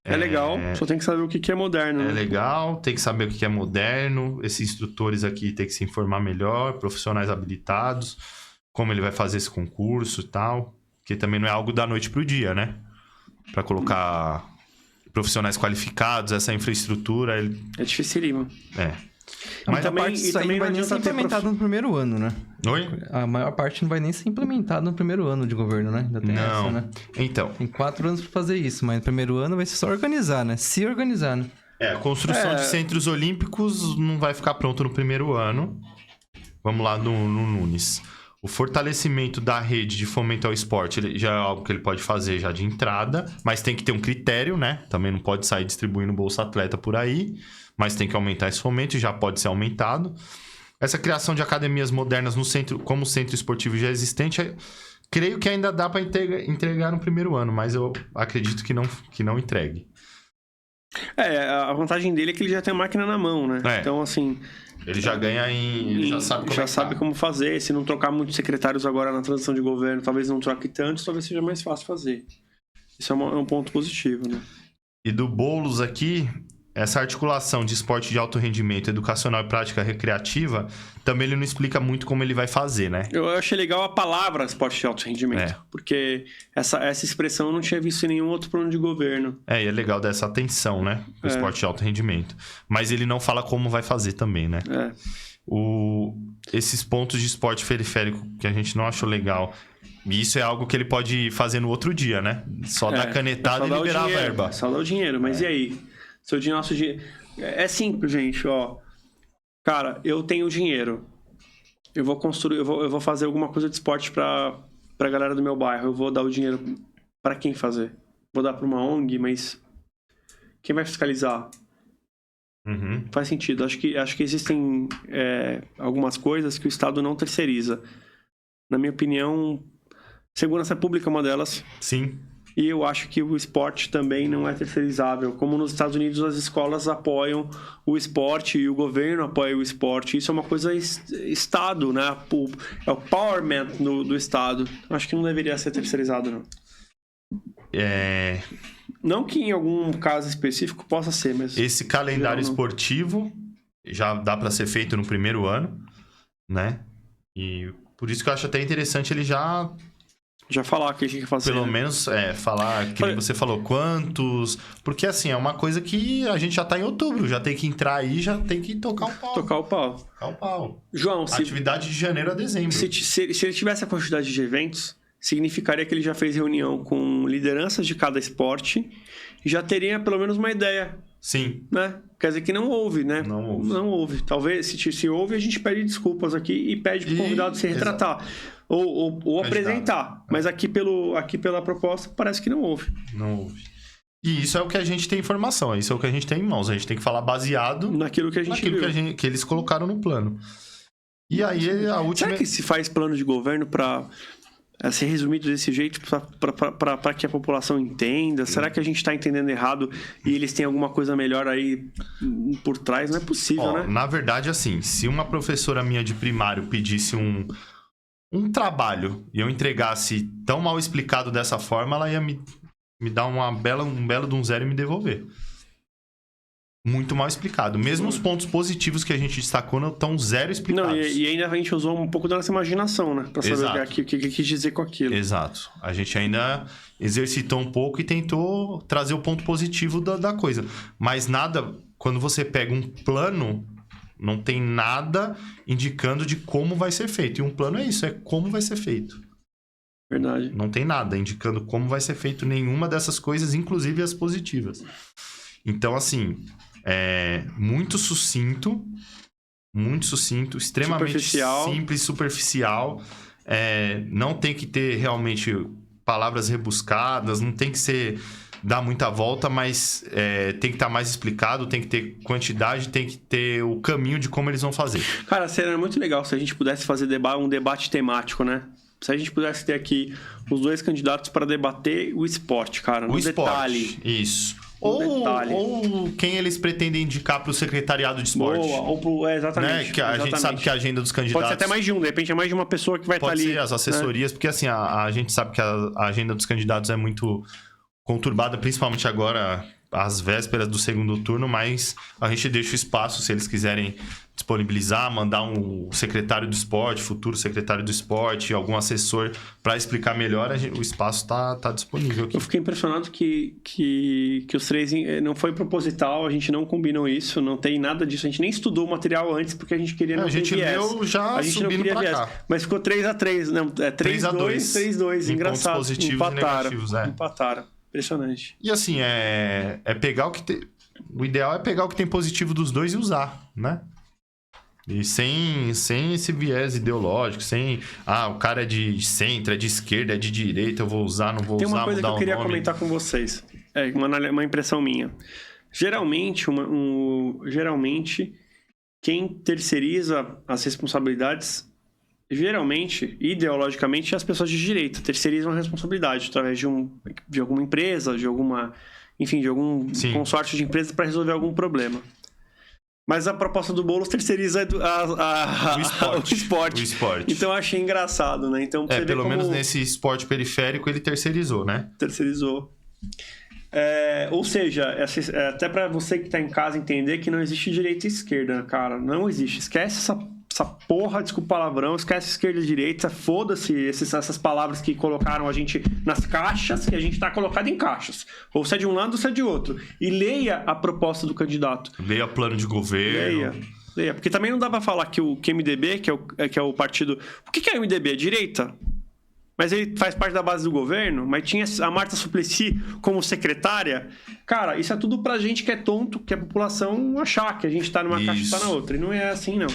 É legal, só tem que saber o que é moderno.
É legal, tem que saber o que é moderno. Esses instrutores aqui tem que se informar melhor, profissionais habilitados. como ele vai fazer esse concurso e tal. Porque também não é algo da noite pro dia, né? Para colocar profissionais qualificados, essa infraestrutura...
É dificílimo.
Mas também, a parte disso aí não vai nem ser implementado no primeiro ano, né?
Oi?
A maior parte não vai nem ser implementado no primeiro ano de governo, né? Ainda tem essa, né?
Então...
Tem 4 anos para fazer isso, mas no primeiro ano vai ser só organizar, né? Se organizar, né?
A construção de centros olímpicos não vai ficar pronto no primeiro ano. Vamos lá no Nunes. O fortalecimento da rede de fomento ao esporte já é algo que ele pode fazer já de entrada, mas tem que ter um critério, né? Também não pode sair distribuindo Bolsa Atleta por aí, mas tem que aumentar esse fomento e já pode ser aumentado. Essa criação de academias modernas no centro, como centro esportivo já existente, creio que ainda dá para entregar no primeiro ano, mas eu acredito que não entregue.
A vantagem dele é que ele já tem a máquina na mão, né? Então, assim...
Ele já ganha ele já sabe
como fazer. Se não trocar muitos secretários agora na transição de governo, talvez não troque tantos, talvez seja mais fácil fazer. Isso é um ponto positivo, né?
E do Boulos aqui, essa articulação de esporte de alto rendimento, educacional e prática recreativa, também ele não explica muito como ele vai fazer, né? Eu
achei legal a palavra esporte de alto rendimento, porque essa expressão eu não tinha visto em nenhum outro plano de governo.
E é legal dessa atenção, né? O esporte de alto rendimento. Mas ele não fala como vai fazer também, né? Esses pontos de esporte periférico que a gente não achou legal... E isso é algo que ele pode fazer no outro dia, né? Só dar canetada e liberar a verba.
Só dar o dinheiro, mas e aí? Nosso dinheiro... É simples, gente, ó. Cara, eu tenho dinheiro. Eu vou construir, eu vou fazer alguma coisa de esporte pra galera do meu bairro. Eu vou dar o dinheiro pra quem fazer? Vou dar pra uma ONG, mas quem vai fiscalizar? Faz sentido. Acho que existem algumas coisas que o Estado não terceiriza. Na minha opinião, segurança pública é uma delas.
Sim.
E eu acho que o esporte também não é terceirizável. Como nos Estados Unidos, as escolas apoiam o esporte e o governo apoia o esporte. Isso é uma coisa Estado, né? É o empowerment do Estado. Acho que não deveria ser terceirizado, não. Não que em algum caso específico possa ser, mas...
Esse calendário esportivo já dá para ser feito no primeiro ano, né? E por isso que eu acho até interessante ele já
falar o que a gente quer fazer.
Pelo menos, falar que você falou quantos... Porque, assim, é uma coisa que a gente já tá em outubro. Já tem que entrar aí, já tem que tocar o pau.
Tocar o pau. João,
atividade de janeiro a dezembro.
Se ele tivesse a quantidade de eventos, significaria que ele já fez reunião com lideranças de cada esporte e já teria pelo menos uma ideia.
Sim.
Né? Quer dizer que não houve, né?
Não houve.
Talvez, se houve, a gente pede desculpas aqui e pede pro convidado se retratar. Ou apresentar. Mas aqui pela proposta, parece que não houve.
Não houve. E isso é o que a gente tem informação. Isso é o que a gente tem em mãos. A gente tem que falar baseado...
naquilo que a gente viu.
Que eles colocaram no plano. E aí, a última...
Será que se faz plano de governo para... ser resumido desse jeito para que a população entenda? Será que a gente está entendendo errado e eles têm alguma coisa melhor aí por trás? Não é possível, né?
Na verdade, assim, se uma professora minha de primário pedisse um trabalho e eu entregasse tão mal explicado dessa forma, ela ia me dar um belo de um zero e me devolver. Muito mal explicado. Mesmo os pontos positivos que a gente destacou não estão zero explicados.
Não, e ainda a gente usou um pouco da nossa imaginação, né? Pra saber o que quis dizer com aquilo.
Exato. A gente ainda exercitou um pouco e tentou trazer o ponto positivo da coisa. Mas nada... Quando você pega um plano, não tem nada indicando de como vai ser feito. E um plano é isso, é como vai ser feito.
Verdade.
Não tem nada indicando como vai ser feito nenhuma dessas coisas, inclusive as positivas. Então, assim... muito sucinto, extremamente simples, superficial. Não tem que ter realmente palavras rebuscadas, não tem que dar muita volta, mas tem que estar mais explicado, tem que ter quantidade, tem que ter o caminho de como eles vão fazer.
Cara, seria muito legal se a gente pudesse fazer um debate temático, né? Se a gente pudesse ter aqui os dois candidatos para debater o esporte, cara, no detalhe.
Isso. Ou quem eles pretendem indicar para o secretariado de esporte.
Exatamente.
Né? Que a gente sabe que a agenda dos candidatos...
Pode ser até mais de um, de repente é mais de uma pessoa que vai estar ali.
Pode ser, as assessorias, né? Porque assim, a gente sabe que a agenda dos candidatos é muito conturbada, principalmente agora às vésperas do segundo turno, mas a gente deixa o espaço, se eles quiserem disponibilizar, mandar um secretário do esporte, futuro secretário do esporte, algum assessor para explicar melhor, o espaço tá disponível aqui.
Eu fiquei impressionado que os 3 não foi proposital, a gente não combinou isso, não tem nada disso, a gente nem estudou o material antes porque a gente queria não
a gente leu já subindo para cá.
Mas ficou 3-3, não, 3-2, 3-2, engraçado.
Pontos positivos e negativos,
empataram. Impressionante.
E assim, é pegar o que tem... O ideal é pegar o que tem positivo dos dois e usar, né? E sem esse viés ideológico, sem... o cara é de centro, é de esquerda, é de direita, eu vou usar, não vou usar,
tem uma coisa que eu queria
nome.
comentar com vocês. É uma impressão minha. Geralmente, geralmente, quem terceiriza as responsabilidades... Geralmente, ideologicamente, as pessoas de direita terceirizam a responsabilidade através de alguma empresa, de algum consórcio de empresas para resolver algum problema. Mas a proposta do Boulos terceiriza o esporte. Então eu achei engraçado, né? Então, você
pelo menos nesse esporte periférico ele terceirizou, né?
Terceirizou. Ou seja, até para você que está em casa entender que não existe direita e esquerda, cara. Não existe. Esquece essa porra, desculpa o palavrão, esquece esquerda e direita, foda-se essas palavras que colocaram a gente nas caixas, que a gente tá colocado em caixas. Ou você é de um lado ou você é de outro. E leia a proposta do candidato.
Leia plano de governo.
Leia. Porque também não dá pra falar que o MDB, que é o partido... O que é o MDB? É direita? Mas ele faz parte da base do governo, mas tinha a Marta Suplicy como secretária. Cara, isso é tudo pra gente que é tonto, que a população achar que a gente tá numa caixa e tá na outra. E não é assim, não.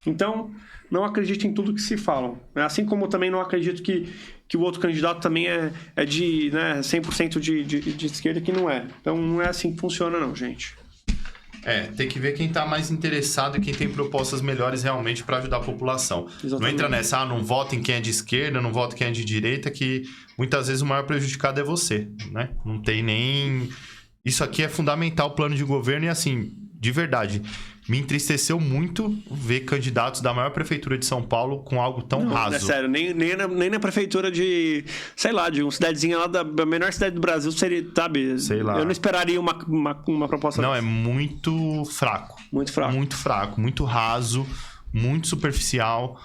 Então, não acredito em tudo que se falam. Assim como eu também não acredito que o outro candidato também é de 100% de esquerda, que não é. Então, não é assim que funciona não, gente.
Tem que ver quem tá mais interessado e quem tem propostas melhores realmente para ajudar a população. Exatamente. Não entra nessa, não vota em quem é de esquerda, não vota em quem é de direita, que muitas vezes o maior prejudicado é você, né? Não tem nem... Isso aqui é fundamental, o plano de governo, e assim, de verdade... Me entristeceu muito ver candidatos da maior prefeitura de São Paulo com algo tão raso.
É sério, nem na prefeitura de, sei lá, de uma cidadezinha lá da menor cidade do Brasil seria, sabe? Sei lá. Eu não esperaria uma proposta
Não, é muito fraco.
Muito fraco.
Muito fraco, muito raso, muito superficial.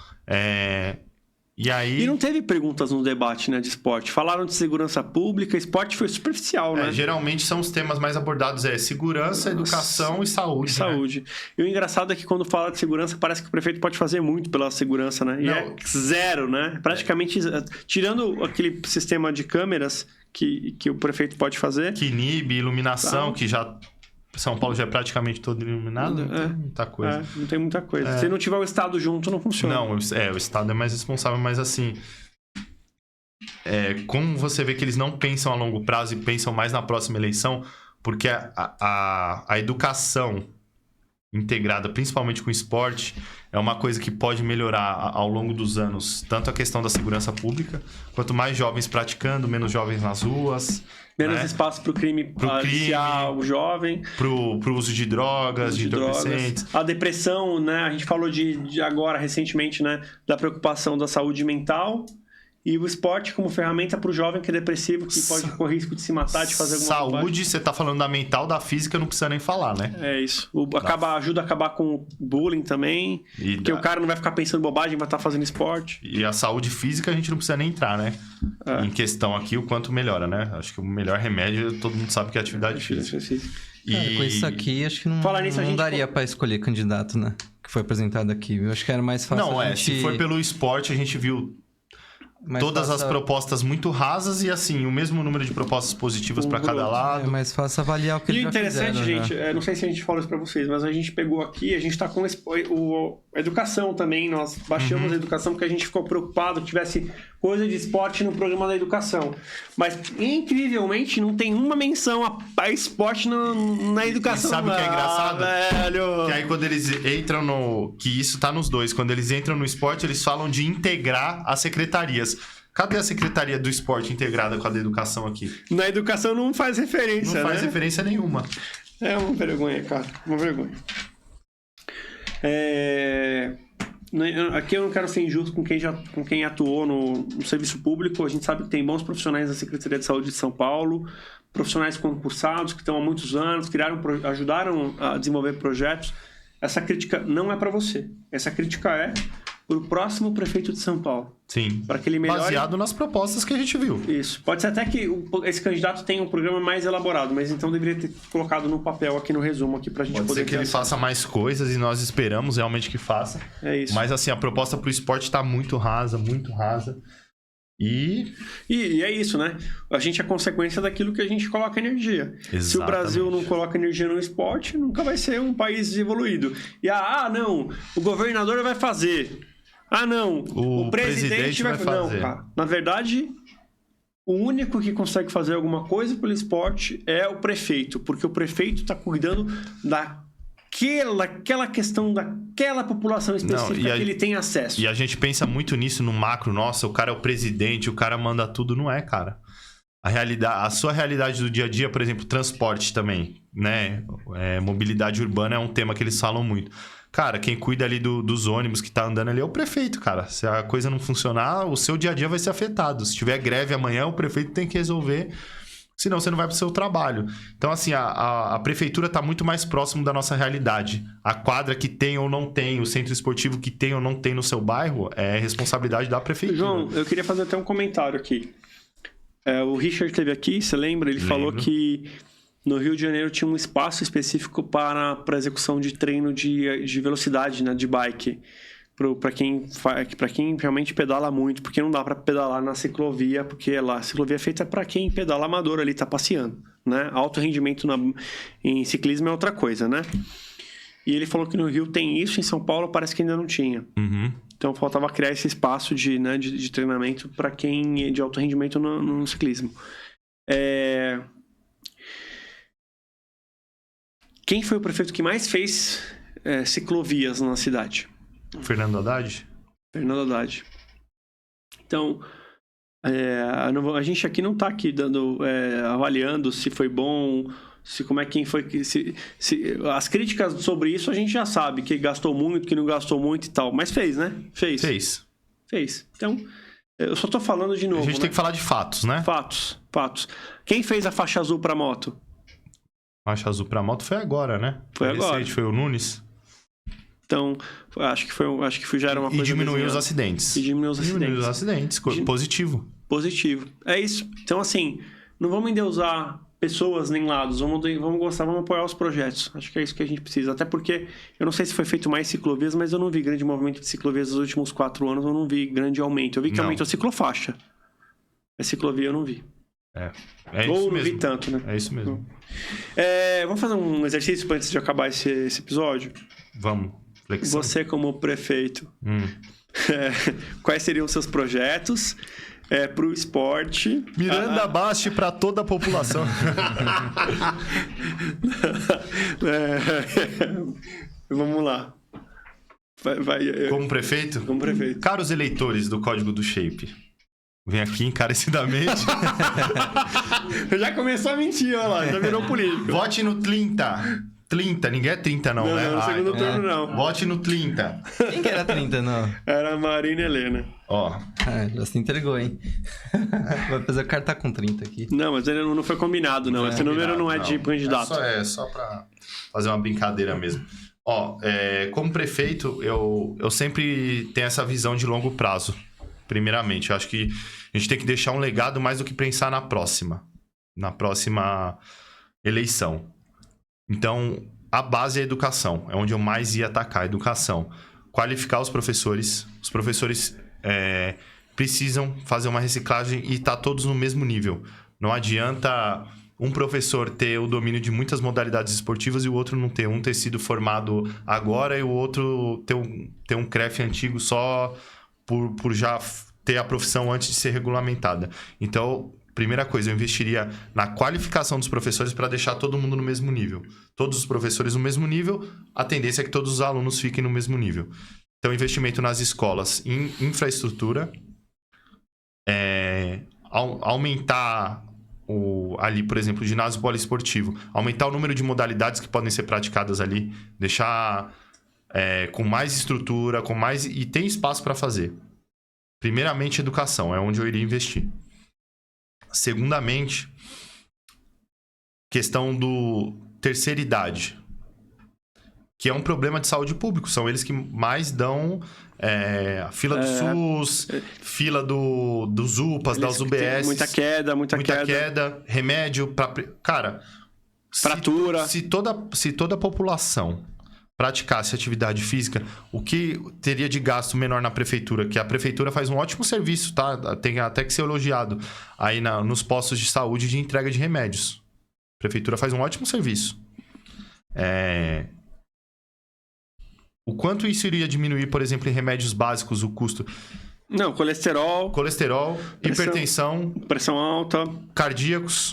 E
não teve perguntas no debate, né, de esporte. Falaram de segurança pública, esporte foi superficial, né?
Geralmente são os temas mais abordados, segurança, educação e saúde.
Saúde. Né? E o engraçado é que quando fala de segurança, parece que o prefeito pode fazer muito pela segurança, né? E é zero, né? Praticamente, tirando aquele sistema de câmeras que o prefeito pode fazer.
Que inibe, iluminação, que já... São Paulo já é praticamente todo iluminado, não tem muita coisa.
Não tem muita coisa. Se não tiver o Estado junto, não funciona.
Não, o Estado é mais responsável, mas assim... como você vê que eles não pensam a longo prazo e pensam mais na próxima eleição, porque a educação integrada, principalmente com o esporte, é uma coisa que pode melhorar ao longo dos anos, tanto a questão da segurança pública, quanto mais jovens praticando, menos jovens nas ruas...
Menos espaço para o crime aliciar o jovem.
Pro uso de drogas, de entorpecentes.
A depressão, né? A gente falou de agora, recentemente, né? Da preocupação da saúde mental. E o esporte como ferramenta para o jovem que é depressivo, que pode correr risco de se matar, de fazer alguma coisa.
Saúde, você tá falando da mental, da física, não precisa nem falar, né?
É isso. Ajuda a acabar com o bullying também. Porque o cara não vai ficar pensando bobagem, vai estar fazendo esporte.
E a saúde física a gente não precisa nem entrar, né? Em questão aqui, o quanto melhora, né? Acho que o melhor remédio, todo mundo sabe que é atividade física.
Cara, com isso aqui, acho que não daria para escolher candidato, né? Que foi apresentado aqui. Eu acho que era mais fácil.
Não, se for pelo esporte, a gente viu... Todas as propostas muito rasas e, assim, o mesmo número de propostas positivas para cada lado.
É mais fácil avaliar o que eles já fizeram.
E o interessante, gente, não sei se a gente falou isso para vocês, mas a gente pegou aqui, a gente está com a educação também, nós baixamos a educação porque a gente ficou preocupado que tivesse coisa de esporte no programa da educação. Mas, incrivelmente, não tem uma menção a esporte na educação.
E sabe o que é engraçado?
Velho!
Que aí quando eles entram no... Que isso tá nos dois. Quando eles entram no esporte, eles falam de integrar as secretarias. Cadê a Secretaria do Esporte integrada com a da Educação aqui?
Na educação não faz referência,
Não faz referência nenhuma.
É uma vergonha, cara. Uma vergonha. Aqui eu não quero ser injusto com quem atuou no serviço público. A gente sabe que tem bons profissionais da Secretaria de Saúde de São Paulo, profissionais concursados que estão há muitos anos, ajudaram a desenvolver projetos. Essa crítica não é para você. Essa crítica é para o próximo prefeito de São Paulo.
Sim.
Para que ele melhore...
Baseado nas propostas que a gente viu.
Isso. Pode ser até que esse candidato tenha um programa mais elaborado, mas então deveria ter colocado no papel aqui no resumo aqui pra gente
Pode
poder...
ser que ele faça mais coisas e nós esperamos realmente que faça.
É isso.
Mas assim, a proposta pro esporte tá muito rasa, muito rasa. E
é isso, né? A gente é consequência daquilo que a gente coloca energia.
Exatamente.
Se o Brasil não coloca energia no esporte, nunca vai ser um país desenvolvido. E não, o governador vai fazer. Não, o presidente vai fazer. Não, cara. Na verdade, o único que consegue fazer alguma coisa pelo esporte é o prefeito, porque o prefeito está cuidando daquela questão daquela população específica que ele tem acesso.
E a gente pensa muito nisso no macro. Nossa, o cara é o presidente, o cara manda tudo. Não é, cara. A sua realidade do dia a dia, por exemplo, transporte também, né? Mobilidade urbana é um tema que eles falam muito. Cara, quem cuida ali dos ônibus que tá andando ali é o prefeito, cara. Se a coisa não funcionar, o seu dia a dia vai ser afetado. Se tiver greve amanhã, o prefeito tem que resolver, senão você não vai pro seu trabalho. Então, assim, a prefeitura tá muito mais próximo da nossa realidade. A quadra que tem ou não tem, o centro esportivo que tem ou não tem no seu bairro, é responsabilidade da prefeitura.
João, eu queria fazer até um comentário aqui. O Richard esteve aqui, você lembra? Ele falou que no Rio de Janeiro tinha um espaço específico para execução de treino de velocidade, né, de bike. Para quem realmente pedala muito, porque não dá para pedalar na ciclovia, porque a ciclovia é feita para quem pedala amador ali, tá passeando, né? Alto rendimento em ciclismo é outra coisa, né? E ele falou que no Rio tem isso, em São Paulo parece que ainda não tinha.
Uhum.
Então faltava criar esse espaço de treinamento para quem de alto rendimento no ciclismo. Quem foi o prefeito que mais fez ciclovias na cidade?
Fernando Haddad?
Fernando Haddad. Então, a gente aqui não está aqui avaliando se foi bom, as críticas sobre isso a gente já sabe, que gastou muito, que não gastou muito e tal. Mas fez, né? Fez. Então, eu só estou falando de novo.
A gente tem que falar de fatos, né?
Fatos. Quem fez a faixa azul para moto?
Faixa azul para moto foi agora, né?
Foi agora.
Foi o Nunes.
Então, acho que já era uma coisa...
E diminuiu os acidentes.
Diminuiu os acidentes.
Positivo.
É isso. Então, assim, não vamos endeusar pessoas nem lados. Vamos apoiar os projetos. Acho que é isso que a gente precisa. Até porque, eu não sei se foi feito mais ciclovias, mas eu não vi grande movimento de ciclovias nos últimos 4 anos. Eu não vi grande aumento. Eu vi que aumentou a ciclofaixa. A ciclovia eu não vi.
É isso
Ou não
mesmo.
vi tanto, né?
É isso mesmo.
Vamos fazer um exercício antes de acabar esse episódio?
Vamos. Flexão.
Você como prefeito, quais seriam os seus projetos para o esporte?
Miranda Basti para toda a população.
Vamos lá.
Como prefeito?
Como prefeito.
Caros eleitores do Código do Shape, vem aqui encarecidamente.
Já começou a mentir, olha lá, já virou político.
Vote no 30. 30, ninguém é 30 não, né?
Não, no segundo turno não.
Vote no 30.
Quem que era 30, não?
Era a Marina Helena.
Ó.
Já se entregou, hein? Apesar que o cara tá com 30 aqui.
Não, mas ele não foi combinado, não. Esse número não é de candidato.
É só pra fazer uma brincadeira mesmo. Ó, como prefeito, eu sempre tenho essa visão de longo prazo. Primeiramente, eu acho que a gente tem que deixar um legado mais do que pensar na próxima eleição. Então, a base é a educação. É onde eu mais ia atacar, a educação. Qualificar os professores. Os professores precisam fazer uma reciclagem e estar todos no mesmo nível. Não adianta um professor ter o domínio de muitas modalidades esportivas e o outro não ter. Um ter sido formado agora e o outro ter um CREF antigo só por já ter a profissão antes de ser regulamentada. Então, primeira coisa, eu investiria na qualificação dos professores para deixar todo mundo no mesmo nível. Todos os professores no mesmo nível, a tendência é que todos os alunos fiquem no mesmo nível. Então, investimento nas escolas em infraestrutura, aumentar ali, por exemplo, o ginásio poliesportivo, aumentar o número de modalidades que podem ser praticadas ali, deixar com mais estrutura, e tem espaço para fazer. Primeiramente, educação, é onde eu iria investir. Segundamente, questão do terceira idade, que é um problema de saúde pública. São eles que mais dão fila do SUS, fila dos UPAs, das UBS.
Muita queda.
Remédio para... Cara,
fratura.
Se toda a população praticasse atividade física, o que teria de gasto menor na prefeitura? Que a prefeitura faz um ótimo serviço, tá? Tem até que ser elogiado aí nos postos de saúde de entrega de remédios. A prefeitura faz um ótimo serviço. O quanto isso iria diminuir, por exemplo, em remédios básicos, o custo?
Não, colesterol,
hipertensão,
pressão alta,
cardíacos,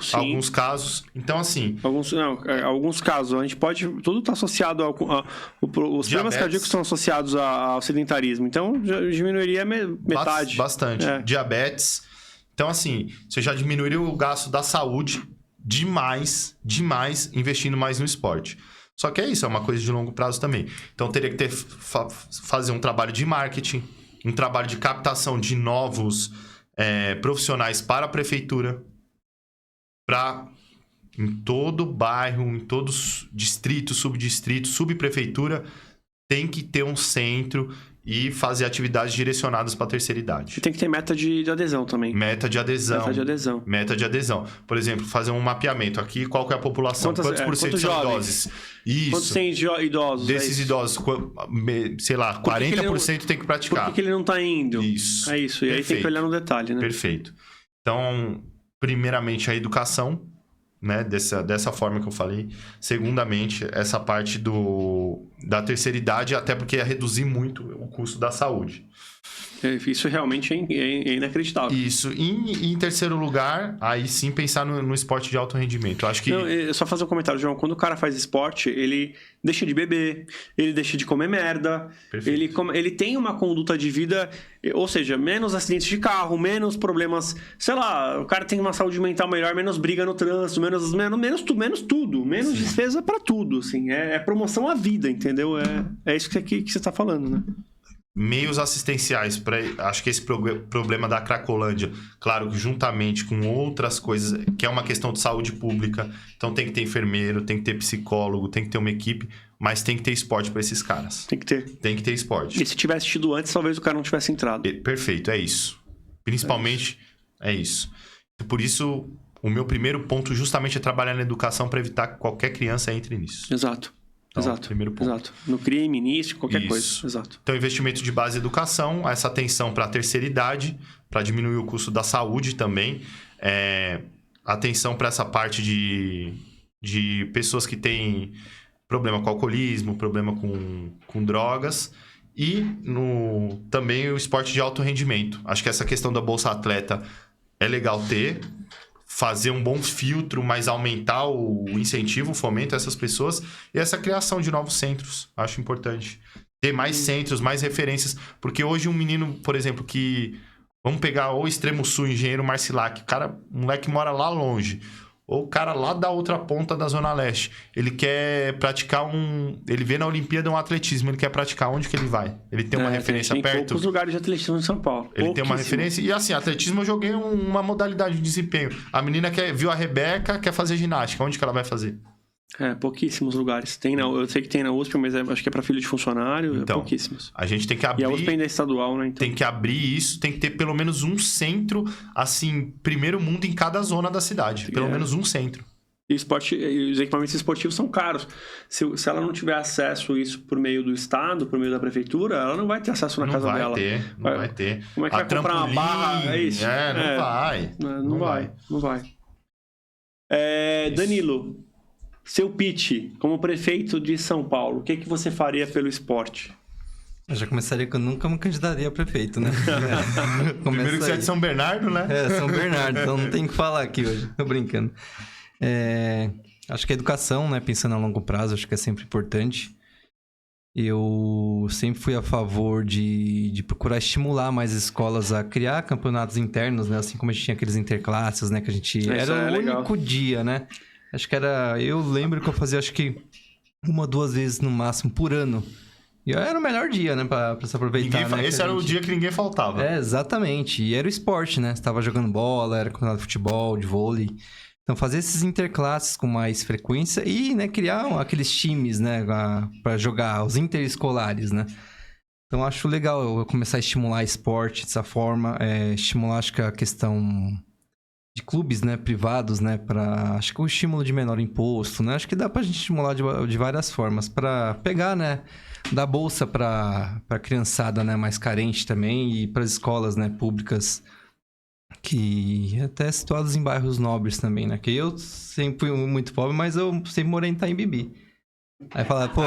sim.
Alguns casos. Então, assim...
Alguns casos. A gente pode... Tudo está associado os problemas cardíacos estão associados ao sedentarismo. Então, já diminuiria metade.
Bastante. Diabetes. Então, assim, você já diminuiria o gasto da saúde demais, investindo mais no esporte. Só que é isso, é uma coisa de longo prazo também. Então, teria que fazer um trabalho de marketing, um trabalho de captação de novos profissionais para a prefeitura, para em todo bairro, em todos distritos, subdistritos, subprefeitura, tem que ter um centro e fazer atividades direcionadas para a terceira idade.
E tem que ter meta de adesão também.
Meta de adesão. Por exemplo, fazer um mapeamento aqui, qual que é a população, quantos por cento são idosos. Isso.
Quantos tem idosos?
Desses idosos, sei lá, 40% tem que praticar.
Por que ele não está indo?
Isso.
É isso, e aí tem que olhar no detalhe, né?
Perfeito. Então, primeiramente, a educação, né? Dessa forma que eu falei. Segundamente, essa parte da terceira idade, até porque ia reduzir muito o custo da saúde.
Isso realmente é inacreditável.
Isso. E em terceiro lugar, aí sim pensar no esporte de alto rendimento. Eu acho que...
Não, só fazer um comentário, João. Quando o cara faz esporte, ele deixa de beber, ele deixa de comer merda, ele tem uma conduta de vida, ou seja, menos acidentes de carro, menos problemas, sei lá, o cara tem uma saúde mental melhor, menos briga no trânsito, menos tudo, menos despesa pra tudo, assim. É promoção à vida, entendeu? É isso que você tá falando, né?
Meios assistenciais, acho que esse problema da Cracolândia, claro que juntamente com outras coisas, que é uma questão de saúde pública, então tem que ter enfermeiro, tem que ter psicólogo, tem que ter uma equipe, mas tem que ter esporte para esses caras.
Tem que ter.
Tem que ter esporte.
E se tivesse tido antes, talvez o cara não tivesse entrado.
Perfeito, é isso. Principalmente é isso. Por isso, o meu primeiro ponto justamente é trabalhar na educação para evitar que qualquer criança entre nisso.
Exato.
Então,
exato.
Primeiro ponto.
Exato. No crime, início, qualquer coisa. Exato.
Então, investimento de base em educação, essa atenção para a terceira idade, para diminuir o custo da saúde também. Atenção para essa parte de pessoas que têm problema com alcoolismo, problema com drogas. E também o esporte de alto rendimento. Acho que essa questão da Bolsa Atleta é legal ter. Fazer um bom filtro, mas aumentar o incentivo, o fomento a essas pessoas. E essa criação de novos centros, acho importante. Ter mais centros, mais referências. Porque hoje um menino, por exemplo, que... Vamos pegar o Extremo Sul, Engenheiro Marcilac. O moleque mora lá longe. Ou o cara lá da outra ponta da Zona Leste. Ele quer praticar Ele vê na Olimpíada um atletismo. Ele quer praticar. Onde que ele vai? Ele tem uma referência
tem
perto?
Tem poucos lugares de atletismo em São Paulo.
Ele tem uma referência. E assim, atletismo eu joguei uma modalidade de desempenho. A menina viu a Rebeca, quer fazer ginástica. Onde que ela vai fazer?
Pouquíssimos lugares. Eu sei que tem na USP, mas acho que é para filho de funcionário.
Então,
pouquíssimos.
A gente tem que abrir...
E a USP ainda é estadual, né? Então...
Tem que abrir isso, tem que ter pelo menos um centro, assim, primeiro mundo em cada zona da cidade. Pelo menos um centro.
E os equipamentos esportivos são caros. Se ela não tiver acesso a isso por meio do Estado, por meio da prefeitura, ela não vai ter acesso na casa dela.
Não vai ter.
Como é que vai comprar uma barra? É isso.
Não vai.
Danilo, seu pitch como prefeito de São Paulo, o que você faria pelo esporte?
Eu já começaria que eu nunca me candidaria a prefeito, né?
Primeiro que você é de São Bernardo, né?
São Bernardo, então não tem o que falar aqui hoje. Tô brincando. Acho que a educação, né? Pensando a longo prazo, acho que é sempre importante. Eu sempre fui a favor de procurar estimular mais escolas a criar campeonatos internos, né? Assim como a gente tinha aqueles interclasses, né? Que a gente... Era o único dia, né? Acho que era... Eu lembro que eu fazia, acho que 1 ou 2 vezes no máximo por ano. E era o melhor dia, né? Pra se aproveitar, né?
Esse era o dia que ninguém faltava.
Exatamente. E era o esporte, né? Você tava jogando bola, era campeonato de futebol, de vôlei. Então, fazer esses interclasses com mais frequência e, né, criar aqueles times, né? Pra jogar, os interescolares, né? Então, acho legal eu começar a estimular esporte dessa forma. Estimular, acho que a questão de clubes, né? Privados, né? Acho que o estímulo de menor imposto, né? Acho que dá pra gente estimular de várias formas. Pra pegar, né? Dar bolsa pra criançada, né? Mais carente também. E pras escolas, né? Públicas que até situadas em bairros nobres também, né? Que eu sempre fui muito pobre, mas eu sempre morei em Itaim Bibi. Aí fala, pô,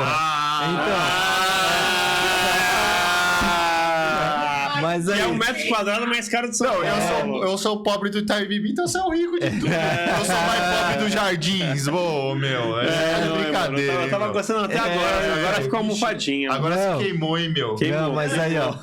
mas aí...
é 1 metro quadrado mais caro de São Paulo.
Eu sou o pobre do Itaim Bibi, então você é o rico de tudo. Eu sou mais pobre dos Jardins. Ô, meu, brincadeira.
Mano, eu tava gostando até agora ficou almofadinha.
Agora você queimou, hein, meu?
Não, mas aí, ó.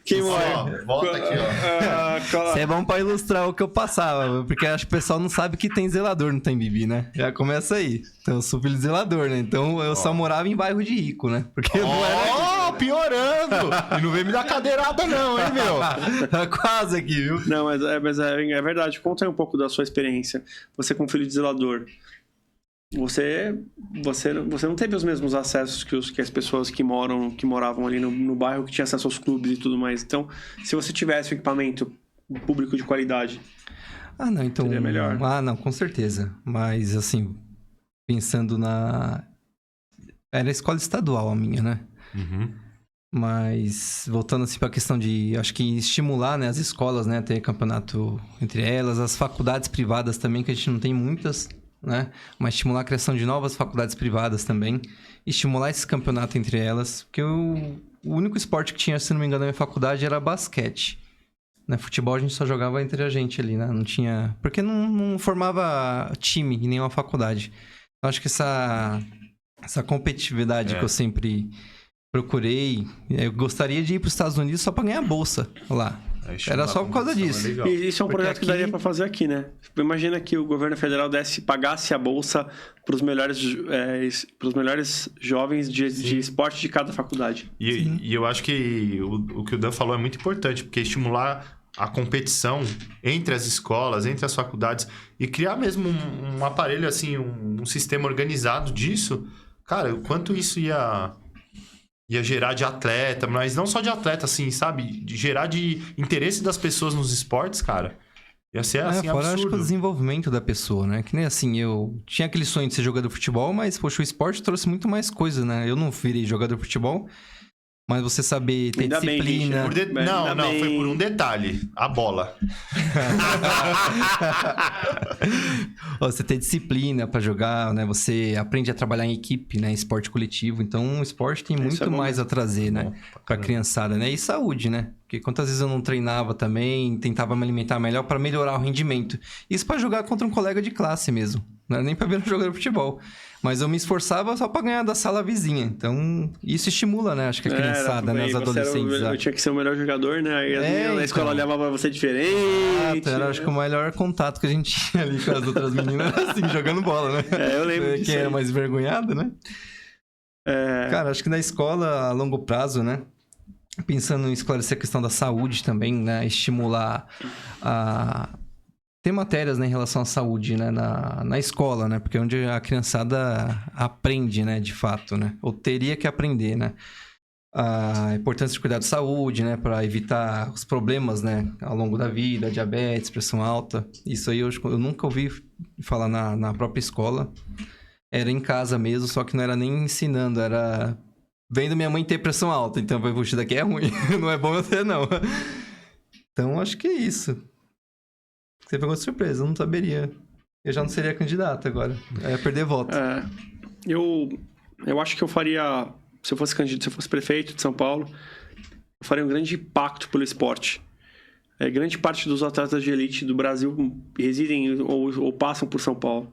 Queimou.
Volta aqui, ó.
Isso é bom pra ilustrar o que eu passava, porque acho que o pessoal não sabe que tem zelador no Itaim Bibi, né? Já começa aí. Então, eu sou filho de zelador, né? Então, eu só morava em bairro de rico, né? Porque não era...
Piorando! E não vem me dar cadeirada não, hein, meu?
Tá quase aqui, viu?
Não, mas é verdade. Conta aí um pouco da sua experiência. Você como filho de zelador, você não teve os mesmos acessos que as pessoas que moravam ali no bairro, que tinham acesso aos clubes e tudo mais. Então, se você tivesse um equipamento público de qualidade,
não, então...
seria melhor.
Não, com certeza. Mas, assim, pensando era a escola estadual a minha, né?
Uhum.
Mas, voltando assim para a questão de, acho que estimular, né, as escolas, né, ter campeonato entre elas, as faculdades privadas também, que a gente não tem muitas, né, mas estimular a criação de novas faculdades privadas também, estimular esse campeonato entre elas, porque o único esporte que tinha, se não me engano, na minha faculdade era basquete. Né, futebol a gente só jogava entre a gente ali, né, não tinha... Porque não formava time em nenhuma faculdade. Então, acho que essa competitividade que eu sempre... procurei, eu gostaria de ir para os Estados Unidos só para ganhar bolsa lá. Era só por causa disso.
E isso é um projeto que daria para fazer aqui, né? Imagina que o governo federal pagasse a bolsa para os melhores jovens de esporte de cada faculdade.
E eu acho que o que o Dan falou é muito importante, porque estimular a competição entre as escolas, entre as faculdades e criar mesmo um aparelho, assim, um sistema organizado disso, cara, o quanto isso ia gerar de atleta, mas não só de atleta, assim, sabe? De gerar de interesse das pessoas nos esportes, cara. Ia ser, assim,
fora,
absurdo.
Acho que o desenvolvimento da pessoa, né? Que nem assim, eu tinha aquele sonho de ser jogador de futebol, mas, poxa, o esporte trouxe muito mais coisa, né? Eu não virei jogador de futebol, mas você saber ter
Ainda
disciplina...
Bem,
foi por um detalhe. A bola.
Você ter disciplina pra jogar, né? Você aprende a trabalhar em equipe, né? Esporte coletivo. Então, o esporte tem muito mais a trazer, né? Pra criançada, né? E saúde, né? Porque quantas vezes eu não treinava também, tentava me alimentar melhor pra melhorar o rendimento. Isso pra jogar contra um colega de classe mesmo. Não era nem pra ver um jogador de futebol. Mas eu me esforçava só pra ganhar da sala vizinha. Então, isso estimula, né? Acho que a criançada, né? Os adolescentes.
Eu tinha que ser o melhor jogador, né? Aí na escola olhava pra você diferente.
Era, acho que o melhor contato que a gente tinha ali com as outras meninas era assim, jogando bola, né?
Eu lembro disso.
Quem era mais envergonhado, né? Cara, acho que na escola, a longo prazo, né? Pensando em esclarecer a questão da saúde também, né? Estimular ter matérias, né, em relação à saúde, né, na escola, né, porque é onde a criançada aprende, né, de fato, né, ou teria que aprender, né, a importância de cuidar da saúde, né, para evitar os problemas, né, ao longo da vida, diabetes, pressão alta. Isso aí eu nunca ouvi falar na própria escola. Era em casa mesmo, só que não era nem ensinando, era vendo minha mãe ter pressão alta, então, puxa, daqui é ruim, não é bom eu ter, não. Então, acho que é isso. Você pegou de surpresa, eu não saberia. Eu já não seria candidato agora. Eu ia perder voto.
Eu acho que eu faria... Se eu fosse candidato, se eu fosse prefeito de São Paulo, eu faria um grande impacto pelo esporte. Grande parte dos atletas de elite do Brasil residem ou passam por São Paulo.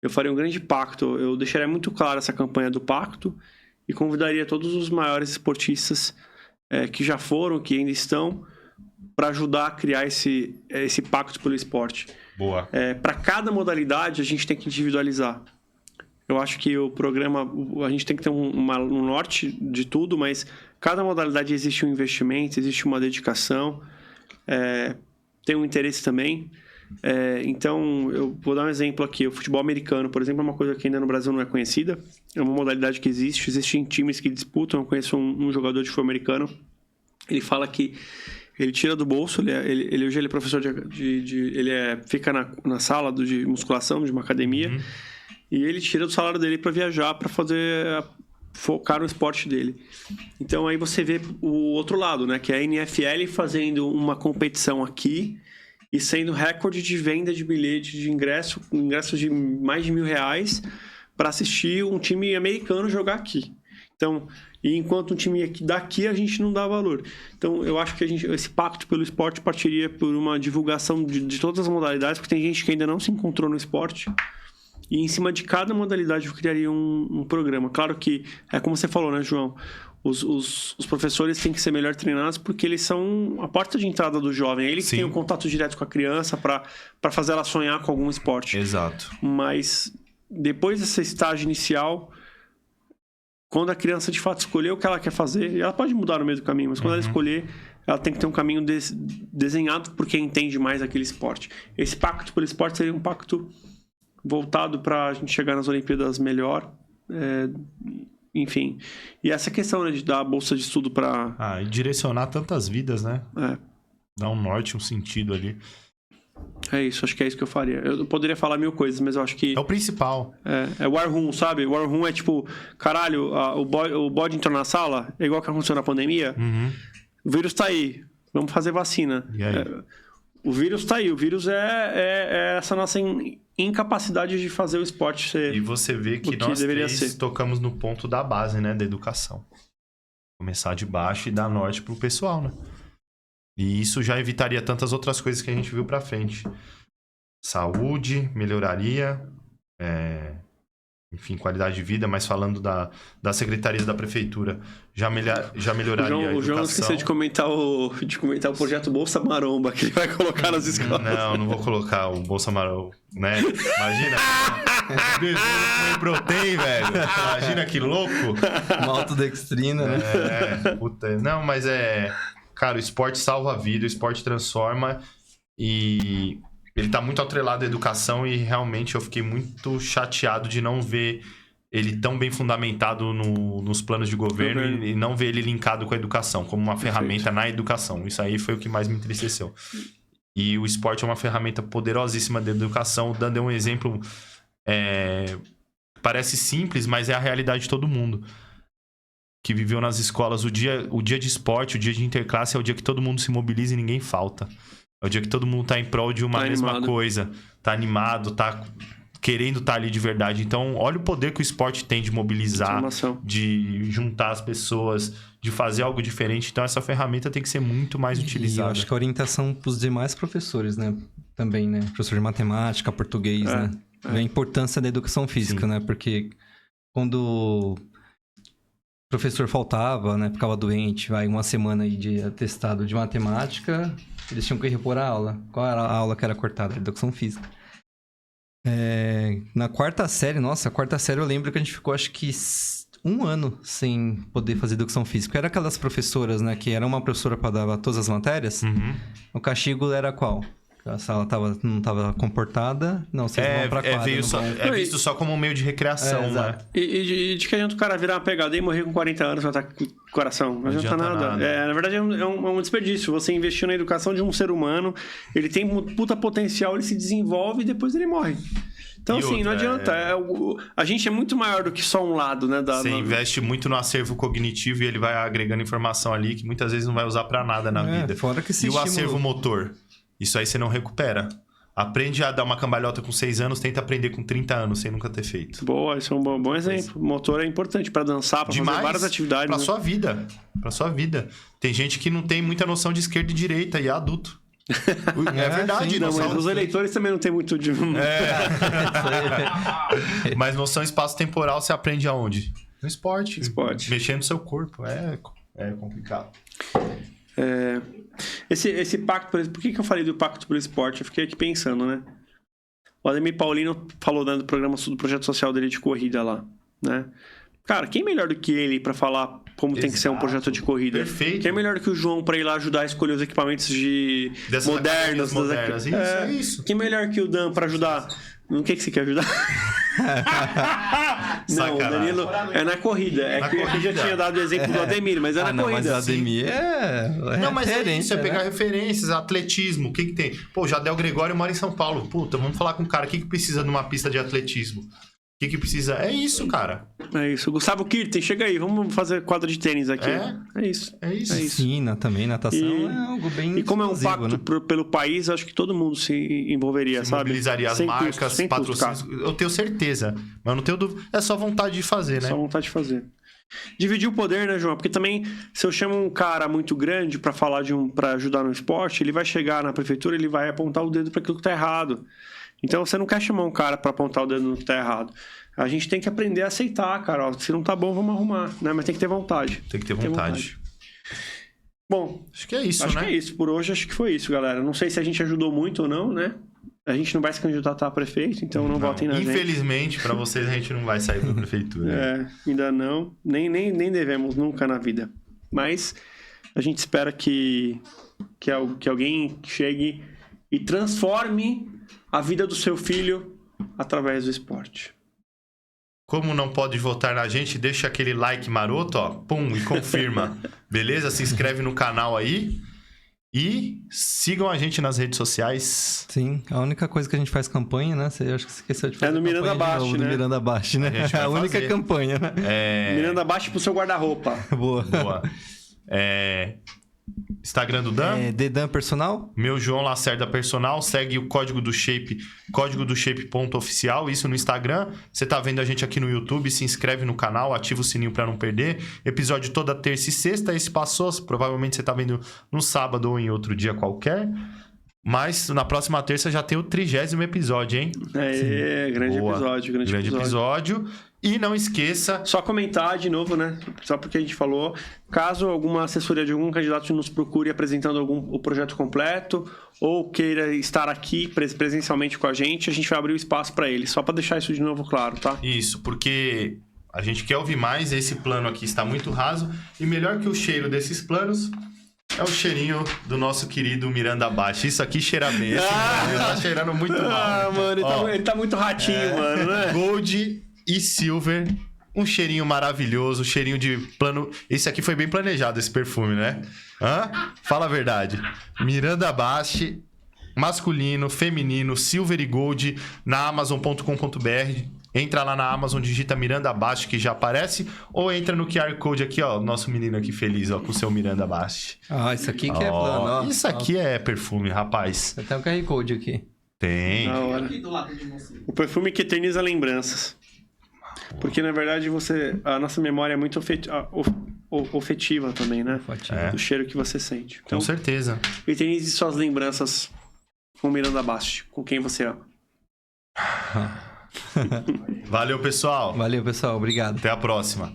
Eu faria um grande pacto. Eu deixaria muito claro essa campanha do pacto e convidaria todos os maiores esportistas que já foram, que ainda estão, para ajudar a criar esse pacto pelo esporte.
Boa.
Para cada modalidade, a gente tem que individualizar. Eu acho que o programa, a gente tem que ter um norte de tudo, mas cada modalidade existe um investimento, existe uma dedicação, tem um interesse também. Então, eu vou dar um exemplo aqui. O futebol americano, por exemplo, é uma coisa que ainda no Brasil não é conhecida. É uma modalidade que existe. Existem times que disputam. Eu conheço um jogador de futebol americano. Ele fala que ele tira do bolso. Hoje ele é professor fica na sala de musculação de uma academia. E ele tira do salário dele para viajar, para focar no esporte dele. Então, aí você vê o outro lado, né? Que é a NFL fazendo uma competição aqui e sendo recorde de venda de bilhete de ingressos de mais de R$1.000 para assistir um time americano jogar aqui. Então, e enquanto um time daqui a gente não dá valor. Então, eu acho que esse pacto pelo esporte partiria por uma divulgação de todas as modalidades, porque tem gente que ainda não se encontrou no esporte. E em cima de cada modalidade eu criaria um programa. Claro que, é como você falou, né, João? Os professores têm que ser melhor treinados porque eles são a porta de entrada do jovem. Eles têm um contato direto com a criança para fazer ela sonhar com algum esporte.
Exato.
Mas depois desse estágio inicial, quando a criança de fato escolher o que ela quer fazer, ela pode mudar no meio do caminho, mas quando ela escolher, ela tem que ter um caminho desenhado por quem entende mais aquele esporte. Esse pacto pelo esporte seria um pacto voltado para a gente chegar nas Olimpíadas melhor. Enfim. E essa questão, né, de dar a bolsa de estudo para...
e direcionar tantas vidas, né? Dar um norte, um sentido ali.
É isso, acho que é isso que eu faria. Eu poderia falar 1000 coisas, mas eu acho que...
É o principal.
É War Room, sabe? War Room é tipo... Caralho, o bode entrou na sala, é igual que aconteceu na pandemia. O vírus tá aí, vamos fazer vacina.
E aí?
O vírus tá aí, o vírus é essa nossa incapacidade de fazer o esporte ser...
E você vê que nós três tocamos no ponto da base, né? Da educação. Começar de baixo e dar norte pro pessoal, né? E isso já evitaria tantas outras coisas que a gente viu pra frente. Saúde, melhoraria, enfim, qualidade de vida, mas falando das secretarias da prefeitura, já melhoraria a educação.
O João esqueceu de comentar o projeto Bolsa Maromba, que ele vai colocar nas escolas.
Não vou colocar o Bolsa Maromba, né? Imagina. Protein, velho. Imagina que louco.
Uma autodextrina, né?
Puta. Não, mas cara, o esporte salva a vida, o esporte transforma e ele tá muito atrelado à educação e realmente eu fiquei muito chateado de não ver ele tão bem fundamentado nos planos de governo e não ver ele linkado com a educação, como uma ferramenta na educação. Isso aí foi o que mais me entristeceu. E o esporte é uma ferramenta poderosíssima da educação, dando um exemplo... parece simples, mas é a realidade de todo mundo que viveu nas escolas. O dia de esporte, o dia de interclasse é o dia que todo mundo se mobiliza e ninguém falta. É o dia que todo mundo tá em prol de uma mesma coisa. Tá animado, tá querendo estar ali de verdade. Então, olha o poder que o esporte tem de mobilizar, de juntar as pessoas, de fazer algo diferente. Então, essa ferramenta tem que ser muito mais utilizada.
E eu acho que a orientação pros demais professores, né? Também, né? Professor de matemática, português, né? A importância da educação física, né? Porque quando o professor faltava, né? Ficava doente, uma semana aí de atestado de matemática, eles tinham que repor a aula. Qual era a aula que era cortada? A educação física. Na quarta série eu lembro que a gente ficou, acho que 1 ano sem poder fazer educação física. Era aquelas professoras, né? Que era uma professora para dar todas as matérias. O castigo era qual? A sala não estava comportada. Não, vocês vão pra quadra.
Visto só como um meio de recreação, né?
E de que adianta o cara virar uma pegada e morrer com 40 anos e estar com o coração? Não adianta nada. Na verdade, é um desperdício. Você investiu na educação de um ser humano, ele tem um puta potencial, ele se desenvolve e depois ele morre. Então, assim, não adianta. A gente é muito maior do que só um lado, né?
Você investe muito no acervo cognitivo e ele vai agregando informação ali que muitas vezes não vai usar pra nada na vida.
Fora que
o acervo motor? Isso aí você não recupera. Aprende a dar uma cambalhota com 6 anos, tenta aprender com 30 anos, sem nunca ter feito.
Boa, isso é um bom exemplo. O motor é importante para dançar, para fazer várias atividades.
Pra sua vida. Pra sua vida. Tem gente que não tem muita noção de esquerda e direita e é adulto. É verdade.
Sim, mas os eleitores também não tem muito de...
Mas noção espaço-temporal você aprende aonde? No esporte. Mexendo no seu corpo. É complicado.
Esse pacto, por que eu falei do pacto pelo esporte? Eu fiquei aqui pensando, né? O Ademir Paulino falou, né, do programa do projeto social dele de corrida lá, né? Cara, quem melhor do que ele pra falar como tem que ser um projeto de corrida?
Perfeito.
Quem é melhor que o João pra ir lá ajudar a escolher os equipamentos modernos?
Modernas. É isso.
Quem melhor que o Dan pra ajudar? No que você quer ajudar? Não, o Danilo é na corrida. É que eu já tinha dado o exemplo do Ademir, mas é na corrida.
Mas o Ademir
Não, mas é isso, é pegar
né?
referências, atletismo. O que tem? Pô, o Jadel Gregório mora em São Paulo. Puta, vamos falar com o cara. O que precisa numa pista de atletismo? O que precisa? É isso, cara.
É isso. Gustavo Kirten, chega aí. Vamos fazer quadro de tênis aqui. É isso.
Piscina também, natação é algo bem
E como é um pacto,
né?
Pelo país, acho que todo mundo se envolveria,
Se
sabe?
mobilizaria as marcas, patrocínios. Eu tenho certeza. Mas eu não tenho dúvida. É só vontade de fazer, né?
Só vontade de fazer. Dividir o poder, né, João? Porque também, se eu chamo um cara muito grande pra falar para ajudar no esporte, ele vai chegar na prefeitura, ele vai apontar o dedo para aquilo que tá errado. Então, você não quer chamar um cara para apontar o dedo no que tá errado. A gente tem que aprender a aceitar, cara. Ó, se não tá bom, vamos arrumar, né? Mas tem que ter vontade.
Tem que ter vontade.
Bom,
acho que é isso,
acho
né?
que é isso. Por hoje, acho que foi isso, galera. Não sei se a gente ajudou muito ou não, né? A gente não vai se candidatar a prefeito, então não votem na gente.
Infelizmente, para vocês, a gente não vai sair da prefeitura.
Ainda não. Nem devemos nunca na vida. Mas a gente espera que alguém chegue e transforme a vida do seu filho através do esporte.
Como não pode votar na gente, deixa aquele like maroto, ó, pum, e confirma. Beleza? Se inscreve no canal aí. E sigam a gente nas redes sociais.
Sim, a única coisa que a gente faz campanha, né? Você acho que você esqueceu de fazer.
É no Miranda Abaixo, né?
No Miranda Abaixo, né? A única campanha, né?
Miranda Abaixo pro seu guarda-roupa.
Boa.
Instagram do Dan?
Dedan Personal.
Meu João Lacerda Personal. Segue o Código do Shape, códigodoshape.oficial. Isso no Instagram. Você tá vendo a gente aqui no YouTube, se inscreve no canal, ativa o sininho pra não perder. Episódio toda terça e sexta. Esse passou, provavelmente você tá vendo no sábado ou em outro dia qualquer. Mas na próxima terça já tem o 30º episódio, hein?
Grande episódio.
Grande episódio. E não esqueça...
Só comentar de novo, né? Só porque a gente falou. Caso alguma assessoria de algum candidato nos procure apresentando o projeto completo ou queira estar aqui presencialmente com a gente vai abrir o espaço para ele. Só para deixar isso de novo claro, tá?
Isso, porque a gente quer ouvir mais. Esse plano aqui está muito raso. E melhor que o cheiro desses planos... é o cheirinho do nosso querido Miranda Abaixo. Isso aqui cheira bem. Esse tá cheirando muito mal.
Mano, ele tá muito ratinho, mano, né?
Gold e Silver. Um cheirinho maravilhoso. Cheirinho de plano... Esse aqui foi bem planejado, esse perfume, né? Fala a verdade. Miranda Abaixo, masculino, feminino, Silver e Gold, na Amazon.com.br. Entra lá na Amazon, digita Miranda Abaixo, que já aparece. Ou entra no QR Code aqui, ó. Nosso menino aqui feliz, ó, com o seu Miranda Abaixo.
Isso aqui que é plano, ó.
Isso aqui é perfume, rapaz.
Tem um QR Code aqui.
Tem.
Da hora. O perfume que eterniza lembranças. Porque, na verdade, a nossa memória é muito afetiva também, né? Do cheiro que você sente. Então,
com certeza.
Eternize suas lembranças com Miranda Abaixo, com quem você ama.
Valeu, pessoal.
Valeu, pessoal. Obrigado.
Até a próxima.